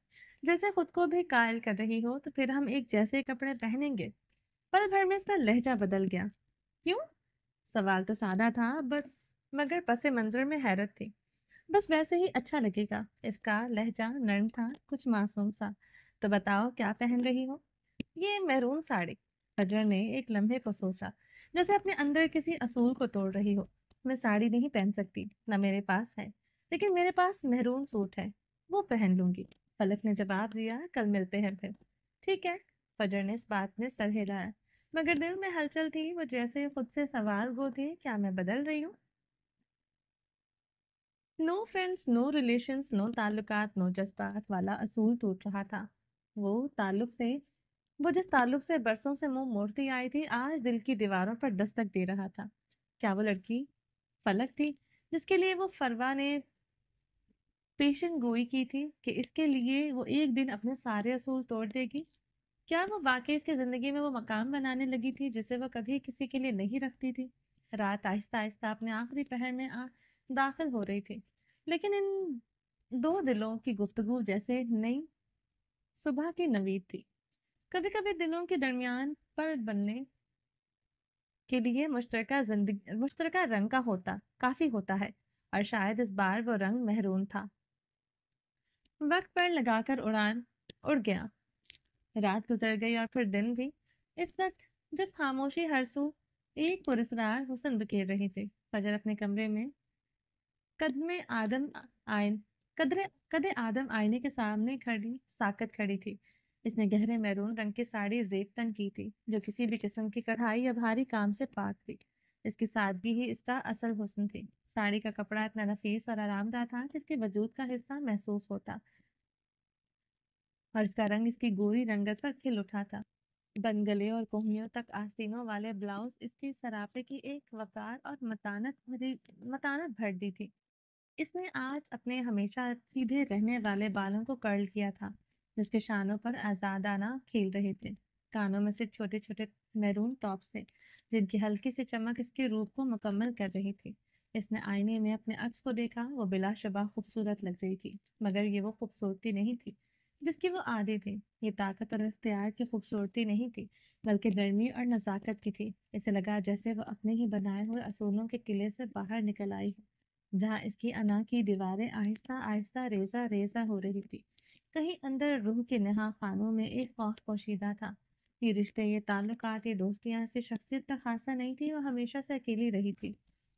A: جیسے خود کو بھی قائل کر رہی ہو، تو پھر ہم ایک جیسے کپڑے پہنیں گے۔ پل بھر میں اس کا لہجہ بدل گیا۔ کیوں؟ سوال تو سادہ تھا، مگر پس منظر میں حیرت تھی۔ بس ویسے ہی اچھا لگے گا۔ اس کا لہجہ نرم تھا، کچھ معصوم سا۔ تو بتاؤ کیا پہن رہی ہو؟ یہ میرون ساڑی۔ فجر نے ایک لمحے کو سوچا، جیسے اپنے اندر کسی اصول کو توڑ رہی ہو۔ میں ساڑی نہیں پہن سکتی، نہ میرے پاس ہے، لیکن میرے پاس میرون سوٹ ہے، وہ پہن لوں گی۔ فلک نے جواب دیا، کل ملتے ہیں پھر۔ ٹھیک ہے۔ فجر نے اس بات میں سر ہلایا، مگر دل میں ہلچل تھی۔ وہ جیسے خود سے سوال گو تھی، کیا میں بدل رہی ہوں؟ نو فرینڈز، نو ریلیشنز، نو تعلقات، نو جذبات والا اصول ٹوٹ رہا تھا۔ وہ تعلق سے وہ جس تعلق سے برسوں سے منہ موڑتی آئی تھی، آج دل کی دیواروں پر دستک دے رہا تھا۔ کیا وہ لڑکی فلک تھی، جس کے لیے وہ فروا نے پیشن گوئی کی تھی کہ اس کے لیے وہ ایک دن اپنے سارے اصول توڑ دے گی؟ کیا وہ واقعی اس کی زندگی میں وہ مقام بنانے لگی تھی جسے وہ کبھی کسی کے لیے نہیں رکھتی تھی؟ رات آہستہ آہستہ اپنے آخری پہر میں داخل ہو رہی تھی، لیکن ان دو دلوں کی گفتگو جیسے نئی صبح کی نوید تھی۔ کبھی کبھی دلوں کے درمیان پل بننے کے لیے مشترکہ رنگ کا کافی ہوتا ہے، اور شاید اس بار وہ رنگ مہرون تھا۔ وقت پر لگا کر اڑ گیا۔ رات گزر گئی اور پھر دن بھی۔ اس وقت جب خاموشی ہر سو ایک پراسرار حسن بکھیر رہی تھی، فجر اپنے کمرے میں قدم آدم آئینے کے سامنے ساکت کھڑی تھی۔ اس نے گہرے میرون رنگ کی ساڑی زیب تن کی تھی، جو کسی بھی قسم کی کڑھائی یا بھاری کام سے پاک تھی۔ اس کی سادگی ہی اس کا اصل حسن تھی۔ ساڑی کا کپڑا اتنا نفیس اور آرام دہ تھا کہ اس کے وجود کا حصہ محسوس ہوتا، اور اس کا رنگ اس کی گوری رنگت پر کھل اٹھا تھا۔ بند گلے اور کوہنیوں تک آستینوں والے بلاؤز اس کی سراپے کی ایک وقار اور متانت بھر دی تھی۔ اس نے آج اپنے ہمیشہ سیدھے رہنے والے بالوں کو کرل کیا تھا، جس کے شانوں پر آزادانہ کھیل رہے تھے۔ کانوں میں سے چھوٹے چھوٹے میرون ٹاپس تھے، جن کی ہلکی سی چمک اس کے روپ کو مکمل کر رہی تھی۔ اس نے آئینے میں اپنے عکس کو دیکھا۔ وہ بلا شبہ خوبصورت لگ رہی تھی، مگر یہ وہ خوبصورتی نہیں تھی جس کی وہ عادی تھی۔ یہ طاقت اور اختیار کی خوبصورتی نہیں تھی، بلکہ نرمی اور نزاکت کی تھی۔ اسے لگا جیسے وہ اپنے ہی بنائے ہوئے اصولوں کے قلعے سے باہر نکل آئی ہو، جہاں اس کی انا کی دیواریں آہستہ آہستہ ریزہ ریزہ ہو رہی تھی۔ کہیں اندر روح کے نہا خانوں میں ایک خوف پوشیدہ تھا۔ یہ رشتے، یہ تعلقات، یہ دوستیاں اس کی شخصیت کا خاصہ نہیں تھی۔ وہ ہمیشہ سے اکیلی رہی تھی،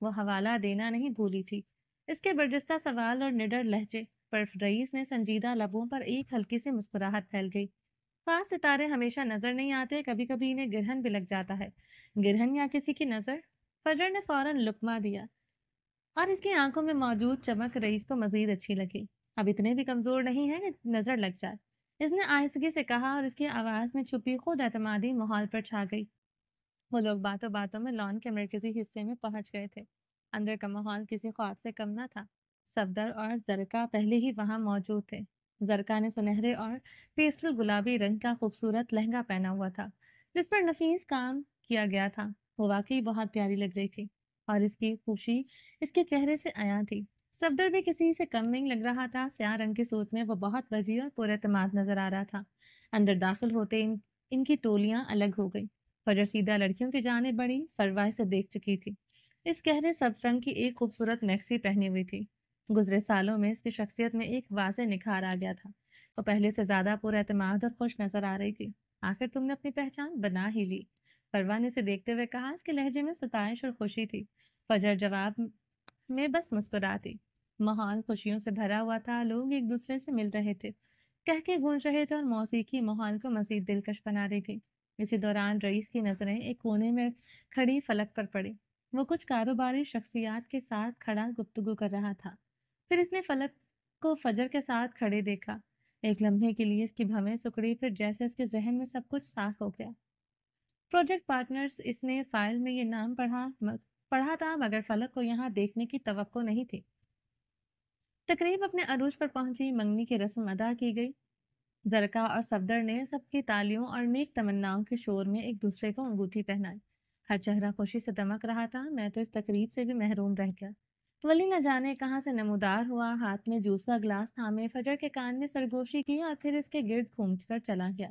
A: وہ حوالہ دینا نہیں بھولی تھی۔ اس کے برجستہ سوال اور نڈر لہجے پر رئیس نے سنجیدہ لبوں پر ایک ہلکی سی مسکراہٹ پھیل گئی۔ خاص ستارے ہمیشہ نظر نہیں آتے، کبھی کبھی انہیں گرہن بھی لگ جاتا ہے۔ گرہن یا کسی کی نظر؟ فجر نے فوراً لقمہ دیا اور اس کی آنکھوں میں موجود چمک رئیس کو مزید اچھی لگی۔ اب اتنے بھی کمزور نہیں ہے کہ نظر لگ جائے، اس نے آہستگی سے کہا، اور اس کی آواز میں چھپی خود اعتمادی ماحول پر چھا گئی۔ وہ لوگ باتوں باتوں میں لان کے مرکزی حصے میں پہنچ گئے تھے۔ اندر کا ماحول کسی خواب سے کم نہ تھا۔ صفدر اور زرکا پہلے ہی وہاں موجود تھے۔ زرکا نے سنہرے اور پیسٹل گلابی رنگ کا خوبصورت لہنگا پہنا ہوا تھا جس پر نفیس کام کیا گیا تھا۔ وہ واقعی بہت پیاری لگ رہی تھی اور اس کی خوشی اس کے چہرے سے عیاں تھی۔ صفدر بھی کسی سے کم نہیں لگ رہا تھا۔ سیاہ رنگ کے سوٹ میں وہ بہت وجی اور پر اعتماد نظر آ رہا تھا۔ اندر داخل ہوتے ان کی ٹولیاں الگ ہو گئی۔ فجر سیدھا لڑکیوں کی جانب بڑی، فروائی سے دیکھ چکی تھی۔ اس گہرے سبز رنگ کی ایک خوبصورت میکسی پہنی ہوئی تھی۔ گزرے سالوں میں اس کی شخصیت میں ایک واضح نکھار آ گیا تھا۔ وہ پہلے سے زیادہ پر اعتماد اور خوش نظر آ رہی تھی۔ آخر تم نے اپنی پہچان بنا ہی لی، فروا نے اسے دیکھتے ہوئے کہا۔ اس کے لہجے میں ستائش اور خوشی تھی۔ فجر جواب میں بس مسکراتی۔ ماحول خوشیوں سے بھرا ہوا تھا، لوگ ایک دوسرے سے مل رہے تھے، کہکے گونج رہے تھے اور موسیقی ماحول کو مزید دلکش بنا رہی تھی۔ اسی دوران رئیس کی نظریں ایک کونے میں کھڑی فلک پر پڑی۔ وہ کچھ کاروباری شخصیات کے ساتھ کھڑا گفتگو کر رہا تھا۔ پھر اس نے فلک کو فجر کے ساتھ کھڑے دیکھا۔ ایک لمحے کے لیے اس کی بھویں سکڑی، پھر جیسے اس کے ذہن میں سب کچھ صاف ہو گیا۔ پروجیکٹ پارٹنرز، اس نے فائل میں یہ نام پڑھا تھا، مگر فلک کو یہاں دیکھنے کی توقع نہیں تھی۔ تقریب اپنے عروج پر پہنچی، منگنی کی رسم ادا کی گئی۔ زرکا اور صفدر نے سب کی تالیوں اور نیک تمناؤں کے شور میں ایک دوسرے کو انگوٹھی پہنائی۔ ہر چہرہ خوشی سے دمک رہا تھا۔ میں تو اس تقریب سے بھی محروم رہ گیا، ولی نہ جانے کہاں سے نمودار ہوا، ہاتھ میں جوس کا گلاس تھامے فجر کے کان میں سرگوشی کی اور پھر اس کے گرد گھوم کر چلا گیا۔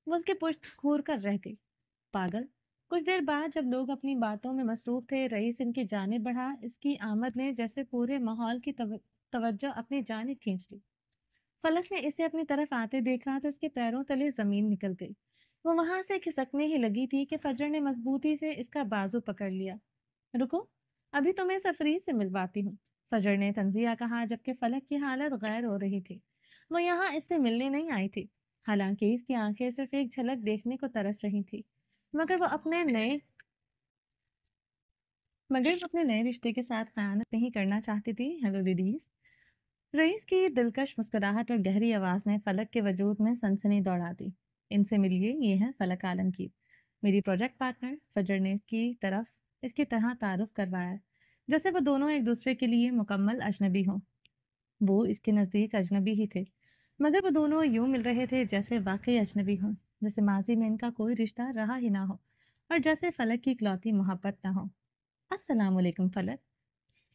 A: وہ اس کے پشت گھور کر رہ گئی۔ پاگل! کچھ دیر بعد جب لوگ اپنی باتوں میں مصروف تھے، رئیس ان کی جانب بڑھا۔ اس کی آمد نے جیسے پورے ماحول کی توجہ اپنی جانب کھینچ لی۔ فلک نے اسے اپنی طرف آتے دیکھا تو اس کے پیروں تلے زمین نکل گئی۔ وہ وہاں سے کھسکنے ہی لگی تھی کہ فجر نے مضبوطی سے اس کا بازو پکڑ لیا۔ رکو، ابھی تمہیں سفریر سے ملواتی ہوں، فجر نے تنزیہ کہا، جبکہ فلک کی حالت غیر ہو رہی تھی۔ وہ یہاں اس سے ملنے نہیں آئی تھی، حالانکہ اس کی آنکھیں صرف ایک جھلک دیکھنے کو ترس رہی تھی، مگر وہ اپنے نئے رشتے کے ساتھ خیانت نہیں کرنا چاہتی تھی۔ Hello ladies! رئیس کی دلکش مسکراہٹ اور گہری آواز نے فلک کے وجود میں سنسنی دوڑا دی۔ ان سے ملیے، یہ ہے فلک عالمگیر، میری پروجیکٹ پارٹنر۔ فجر نے اس کی طرح تعارف کروایا جیسے وہ دونوں ایک دوسرے کے لیے مکمل اجنبی ہوں۔ وہ اس کے نزدیک اجنبی ہی تھے، مگر وہ دونوں یوں مل رہے تھے جیسے واقعی اجنبی ہوں، جیسے ماضی میں ان کا کوئی رشتہ رہا ہی نہ ہو، اور جیسے فلک کی اکلوتی محبت نہ ہو۔ السلام علیکم فلک،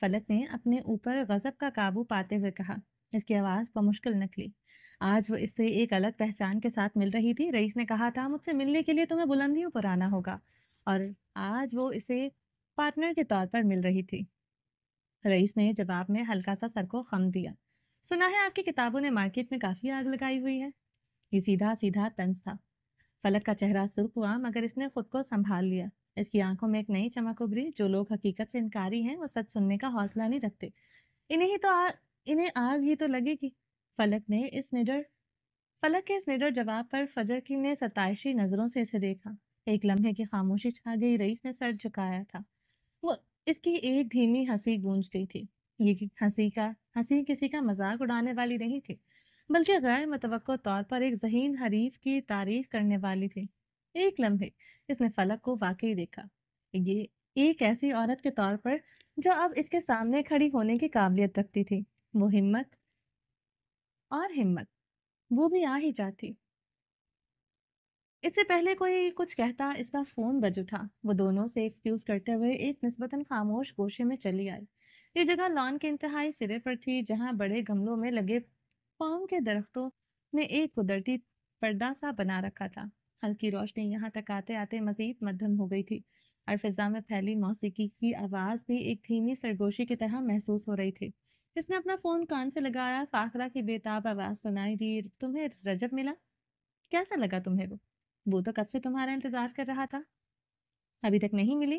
A: فلک نے اپنے اوپر غضب کا قابو پاتے ہوئے کہا۔ اس کی آواز بمشکل نکلی۔ آج وہ اس سے ایک الگ پہچان کے ساتھ مل رہی تھی۔ رئیس نے کہا تھا مجھ سے ملنے کے لیے تمہیں بلندیوں پر آنا ہوگا، اور آج وہ اسے پارٹنر کے طور پر مل رہی تھی۔ رئیس نے جواب میں ہلکا سا سر کو خم دیا۔ سنا ہے آپ کی کتابوں نے مارکیٹ میں کافی آگ لگائی ہوئی ہے۔ یہ سیدھا سیدھا طنز تھا۔ فلک کا چہرہ سرخ ہوا، مگر اس نے خود کو سنبھال لیا۔ اس کی آنکھوں میں ایک نئی چمک ابھری۔ جو لوگ حقیقت سے انکاری ہیں وہ سچ سننے کا حوصلہ نہیں رکھتے، انہیں آگ ہی تو لگے گی۔ فلک کے اس نڈر جواب پر فجر کی نے ستائشی نظروں سے اسے دیکھا۔ ایک لمحے کی خاموشی چھا گئی۔ رئیس نے سر جھکایا تھا۔ وہ اس کی ایک دھیمی ہنسی گونج گئی تھی۔ یہ ہنسی کسی کا مذاق اڑانے والی نہیں تھی، بلکہ غیر متوقع طور پر ایک ذہین حریف کی تعریف کرنے والی تھی۔ ایک لمحے اس نے فلک کو واقعی دیکھا، یہ ایک ایسی عورت کے طور پر جو اب اس کے سامنے کھڑی ہونے کی قابلیت رکھتی تھی۔ وہ ہمت وہ بھی آ ہی جاتی۔ اس سے پہلے کوئی کچھ کہتا، اس کا فون بج اٹھا۔ وہ دونوں سے ایکسکیوز کرتے ہوئے ایک نسبتاً خاموش گوشے میں چلی آئی۔ یہ جگہ لان کے انتہائی سرے پر تھی، جہاں بڑے گملوں میں لگے پام کے درختوں نے ایک قدرتی پردہ سا بنا رکھا تھا۔ ہلکی روشنی یہاں تک آتے آتے مزید مدھم ہو گئی تھی، اور فضا میں پھیلی موسیقی کی آواز بھی ایک دھیمی سرگوشی کی طرح محسوس ہو رہی تھی۔ اس نے اپنا فون کان سے لگایا۔ فاخرہ کی بےتاب آواز سنائی دی، تمہیں رجب ملا؟ کیسا لگا تمہیں وہ تو کب سے تمہارا انتظار کر رہا تھا۔ ابھی تک نہیں ملی؟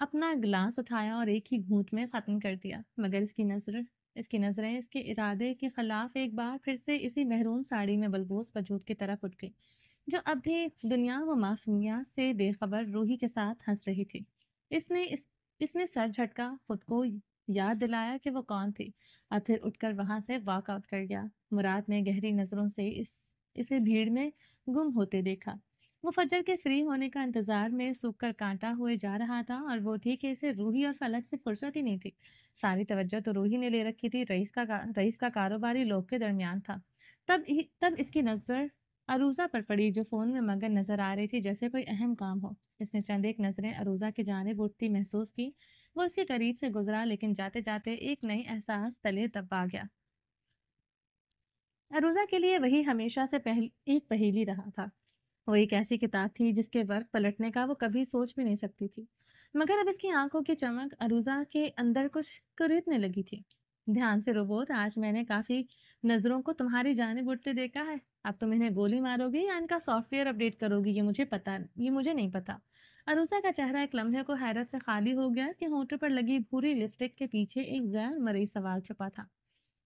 A: اپنا گلاس اٹھایا اور ایک ہی گھونٹ میں ختم کر دیا، مگر اس کی نظریں اس کے ارادے کے خلاف ایک بار پھر سے اسی محروم ساڑی میں بلبوس وجود کی طرف اٹھ گئی، جو اب بھی دنیا و معصومیات سے بے خبر روحی کے ساتھ ہنس رہی تھی۔ اس نے اس اس نے سر جھٹکا، خود کو یاد دلایا کہ وہ کون تھی، اور پھر اٹھ کر وہاں سے واک آؤٹ کر گیا۔ مراد نے گہری نظروں سے اسے بھیڑ میں گم ہوتے دیکھا۔ وہ فجر کے فری ہونے کا انتظار میں سوکھ کر کانٹا ہوئے جا رہا تھا، اور وہ تھی کہ اسے روحی اور فلک سے فرصت ہی نہیں تھی۔ ساری توجہ تو روحی نے لے رکھی تھی، رئیس کا کاروباری لوگ کے درمیان تھا۔ تب اس کی نظر عروضہ پر پڑی، جو فون میں مگن نظر آ رہی تھی جیسے کوئی اہم کام ہو۔ اس نے چند ایک نظریں عروضہ کی جانب اٹھتی محسوس کی۔ وہ اس کے قریب سے گزرا، لیکن جاتے جاتے ایک نئی احساس تلے دب آ گیا۔ عروضہ کے لیے وہی ہمیشہ سے ایک پہیلی رہا تھا۔ وہ ایک ایسی کتاب تھی جس کے ورق پلٹنے کا وہ کبھی سوچ بھی نہیں سکتی تھی، مگر اب اس کی آنکھوں کی چمک عروضہ کے اندر کچھ قریدنے لگی تھی۔ دھیان سے روبوٹ، آج میں نے کافی نظروں کو تمہاری جانب اٹھتے دیکھا ہے۔ اب تم انہیں گولی مارو گی یا ان کا سافٹ ویئر اپڈیٹ کرو گی، یہ مجھے نہیں پتا۔ عروضہ کا چہرہ ایک لمحے کو حیرت سے خالی ہو گیا۔ اس کے ہونٹوں پر لگی بھوری لپسٹک کے پیچھے ایک غیر مرئی سوال چھپا تھا۔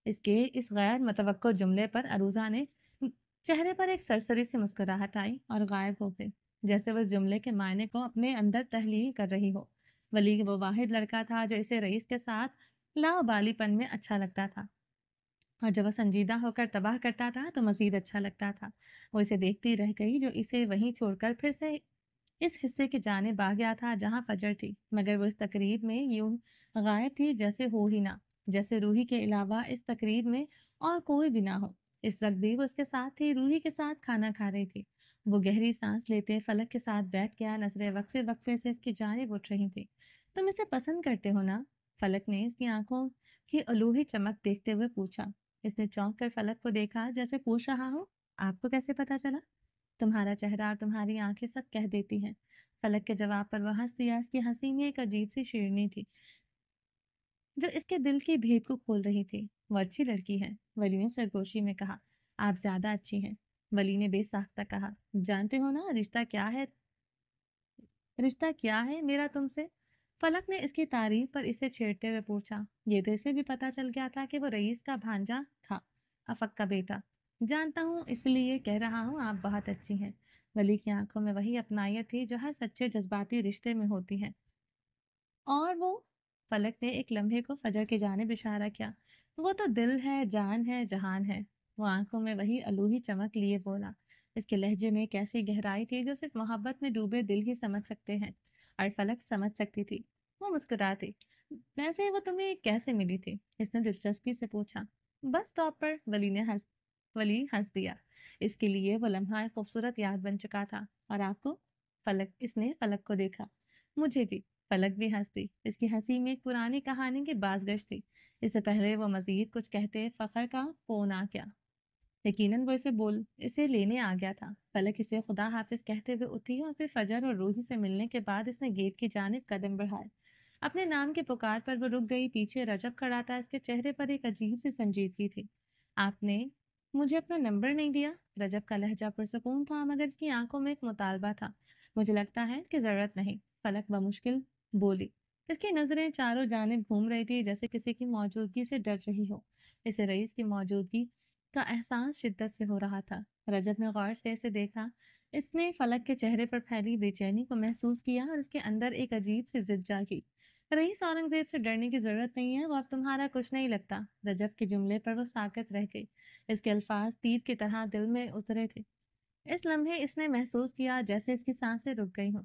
A: اس غیر متوقع جملے پر عروضہ نے چہرے پر ایک سرسری سی مسکراہٹ آئی اور غائب ہو گئی، جیسے وہ اس جملے کے معنی کو اپنے اندر تحلیل کر رہی ہو۔ ولی وہ واحد لڑکا تھا جو اسے رئیس کے ساتھ لاابالی پن میں اچھا لگتا تھا، اور جب وہ سنجیدہ ہو کر تباہ کرتا تھا تو مزید اچھا لگتا تھا۔ وہ اسے دیکھتی رہ گئی، جو اسے وہیں چھوڑ کر پھر سے اس حصے کی جانب آ گیا تھا جہاں فجر تھی، مگر وہ اس تقریب میں یوں غائب تھی جیسے ہو ہی نہ، جیسے روحی کے علاوہ اس تقریب میں اور کوئی بھی نہ ہو۔ اس وقت بھی وہ اس کے ساتھ تھی، روحی کے ساتھ کھانا کھا رہی تھی۔ وہ گہری سانس لیتے فلک کے ساتھ بیٹھ گیا، نظریں وقفے وقفے سے اس کی جانب اٹھ رہی تھی۔ تم اسے پسند کرتے ہو نا؟ فلک نے اس کی آنکھوں کی الوہی چمک دیکھتے ہوئے پوچھا۔ اس نے چونک کر فلک کو دیکھا، جیسے پوچھ رہا ہو، آپ کو کیسے پتا چلا؟ تمہارا چہرہ اور تمہاری آنکھیں سب کہہ دیتی ہیں۔ فلک کے جواب پر وہ ہنس دیا۔ اس کی ہنسی میں ایک عجیب سی شیرینی تھی جو اس کے دل کے بھید کو کھول رہی تھی۔ وہ اچھی لڑکی ہے، ولی نے سرگوشی میں کہا۔ آپ زیادہ اچھی ہیں، ولی نے بے ساختہ کہا۔ جانتے ہو نا رشتہ کیا ہے میرا تم سے؟ فلک نے اس کی تعریف پر اسے چھیڑتے ہوئے پوچھا۔ یہ تو اسے بھی پتا چل گیا تھا کہ وہ رئیس کا بھانجا تھا، افق کا بیٹا۔ جانتا ہوں، اس لیے کہہ رہا ہوں آپ بہت اچھی ہیں۔ ولی کی آنکھوں میں وہی اپنائیت تھی جو ہر سچے جذباتی رشتے میں ہوتی ہے۔ اور وہ؟ فلک نے ایک لمحے کو فجر کی جانب اشارہ کیا۔ وہ تو دل ہے، جان ہے، جہان ہے۔ وہ آنکھوں میں وہی الوہی چمک لیے بولا۔ اس کے لہجے میں ایک ایسی گہرائی تھی جو صرف محبت میں ڈوبے دل ہی سمجھ سکتے ہیں، اور فلک سمجھ سکتی تھی۔ وہ مسکراتی۔ ویسے وہ تمہیں کیسے ملی تھی؟ اس نے دلچسپی سے پوچھا۔ بس اسٹاپ پر، ولی ہنس دیا۔ اس کے لیے وہ لمحہ ایک خوبصورت یاد بن چکا تھا۔ اور آپ کو؟ اس نے فلک کو دیکھا۔ مجھے بھی۔ فلک بھی ہنس دی۔ اس کی ہنسی میں ایک پرانی کہانی کی بازگشت تھی۔ اس سے پہلے وہ مزید کچھ کہتے فخر کا پون آ گیا۔ یقیناً وہ اسے لینے آ گیا تھا۔ فلک اسے خدا حافظ کہتے ہوئے اٹھی، اور پھر فجر اور روحی سے ملنے کے بعد اس نے گیٹ کی جانب قدم بڑھائے۔ اپنے نام کے پکار پر وہ رک گئی۔ پیچھے رجب کھڑا تھا، اس کے چہرے پر ایک عجیب سی سنجیدگی تھی۔ آپ نے مجھے اپنا نمبر نہیں دیا؟ رجب کا لہجہ پرسکون تھا، مگر اس کی آنکھوں میں ایک مطالبہ تھا۔ مجھے لگتا ہے کہ ضرورت نہیں، فلک بمشکل بولی۔ اس کی نظریں چاروں جانب گھوم رہی تھی، جیسے کسی کی موجودگی سے ڈر رہی ہو۔ اسے رئیس کی موجودگی کا احساس شدت سے ہو رہا تھا۔ رجب نے غور سے اسے دیکھا۔ اس نے فلک کے چہرے پر پھیلی بے چینی کو محسوس کیا، اور اس کے اندر ایک عجیب سی ضد جاگی۔ رئیس اورنگزیب سے ڈرنے کی ضرورت نہیں ہے، وہ اب تمہارا کچھ نہیں لگتا۔ رجب کے جملے پر وہ ساکت رہ گئی۔ اس کے الفاظ تیر کی طرح دل میں اترے تھے۔ اس لمحے اس نے محسوس کیا جیسے اس کی سانسیں رک گئی ہوں۔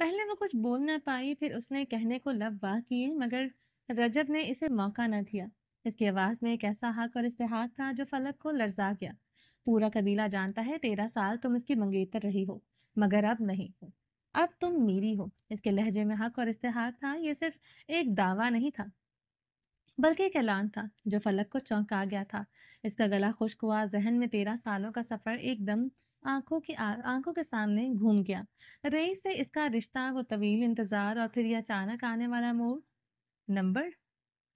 A: پہلے وہ کچھ بول نہ پائی، پھر اس نے کہنے کو لب واہ کیے، مگر رجب نے اسے موقع نہ دیا۔ اس کی آواز میں ایک ایسا حق اور استحقاق تھا جو فلک کو لرزا گیا۔ پورا قبیلہ جانتا ہے 13 سال تم اس کی منگیتر رہی ہو، مگر اب نہیں ہو، اب تم میری ہو۔ اس کے لہجے میں حق اور استحقاق تھا۔ یہ صرف ایک دعویٰ نہیں تھا، بلکہ ایک اعلان تھا جو فلک کو چونکا گیا تھا۔ اس کا گلا خشک ہوا، ذہن میں 13 سالوں کا سفر ایک دم آنکھوں کے سامنے گھوم گیا۔ رئیس سے اس کا رشتہ، وہ طویل انتظار، اور پھر یہ اچانک آنے والا موڑ۔ نمبر؟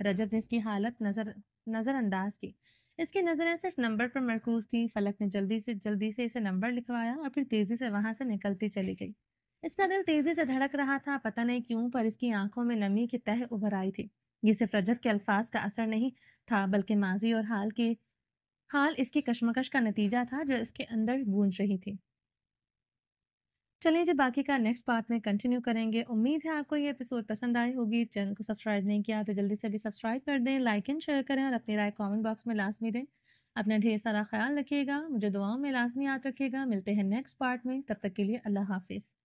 A: رجب نے اس کی حالت نظر انداز کی۔ اس کی نظریں صرف نمبر پر مرکوز تھی۔ فلک نے جلدی سے اسے نمبر لکھوایا اور پھر تیزی سے وہاں سے نکلتی چلی گئی۔ اس کا دل تیزی سے دھڑک رہا تھا، پتہ نہیں کیوں، پر اس کی آنکھوں میں نمی کی تہ ابھر آئی تھی۔ یہ صرف رجب کے الفاظ کا اثر نہیں تھا، بلکہ ماضی اور حال اس کی کشمکش کا نتیجہ تھا جو اس کے اندر گونج رہی تھی۔ چلیے جی، باقی کا نیکسٹ پارٹ میں کنٹینیو کریں گے۔ امید ہے آپ کو یہ ایپیسوڈ پسند آئی ہوگی۔ چینل کو سبسکرائب نہیں کیا تو جلدی سے بھی سبسکرائب کر دیں، لائک اینڈ شیئر کریں اور اپنی رائے کامنٹ باکس میں لازمی دیں۔ اپنا ڈھیر سارا خیال رکھیے گا، مجھے دعاؤں میں لازمی یاد رکھیے گا۔ ملتے ہیں نیکسٹ پارٹ میں، تب تک کے لیے اللہ حافظ۔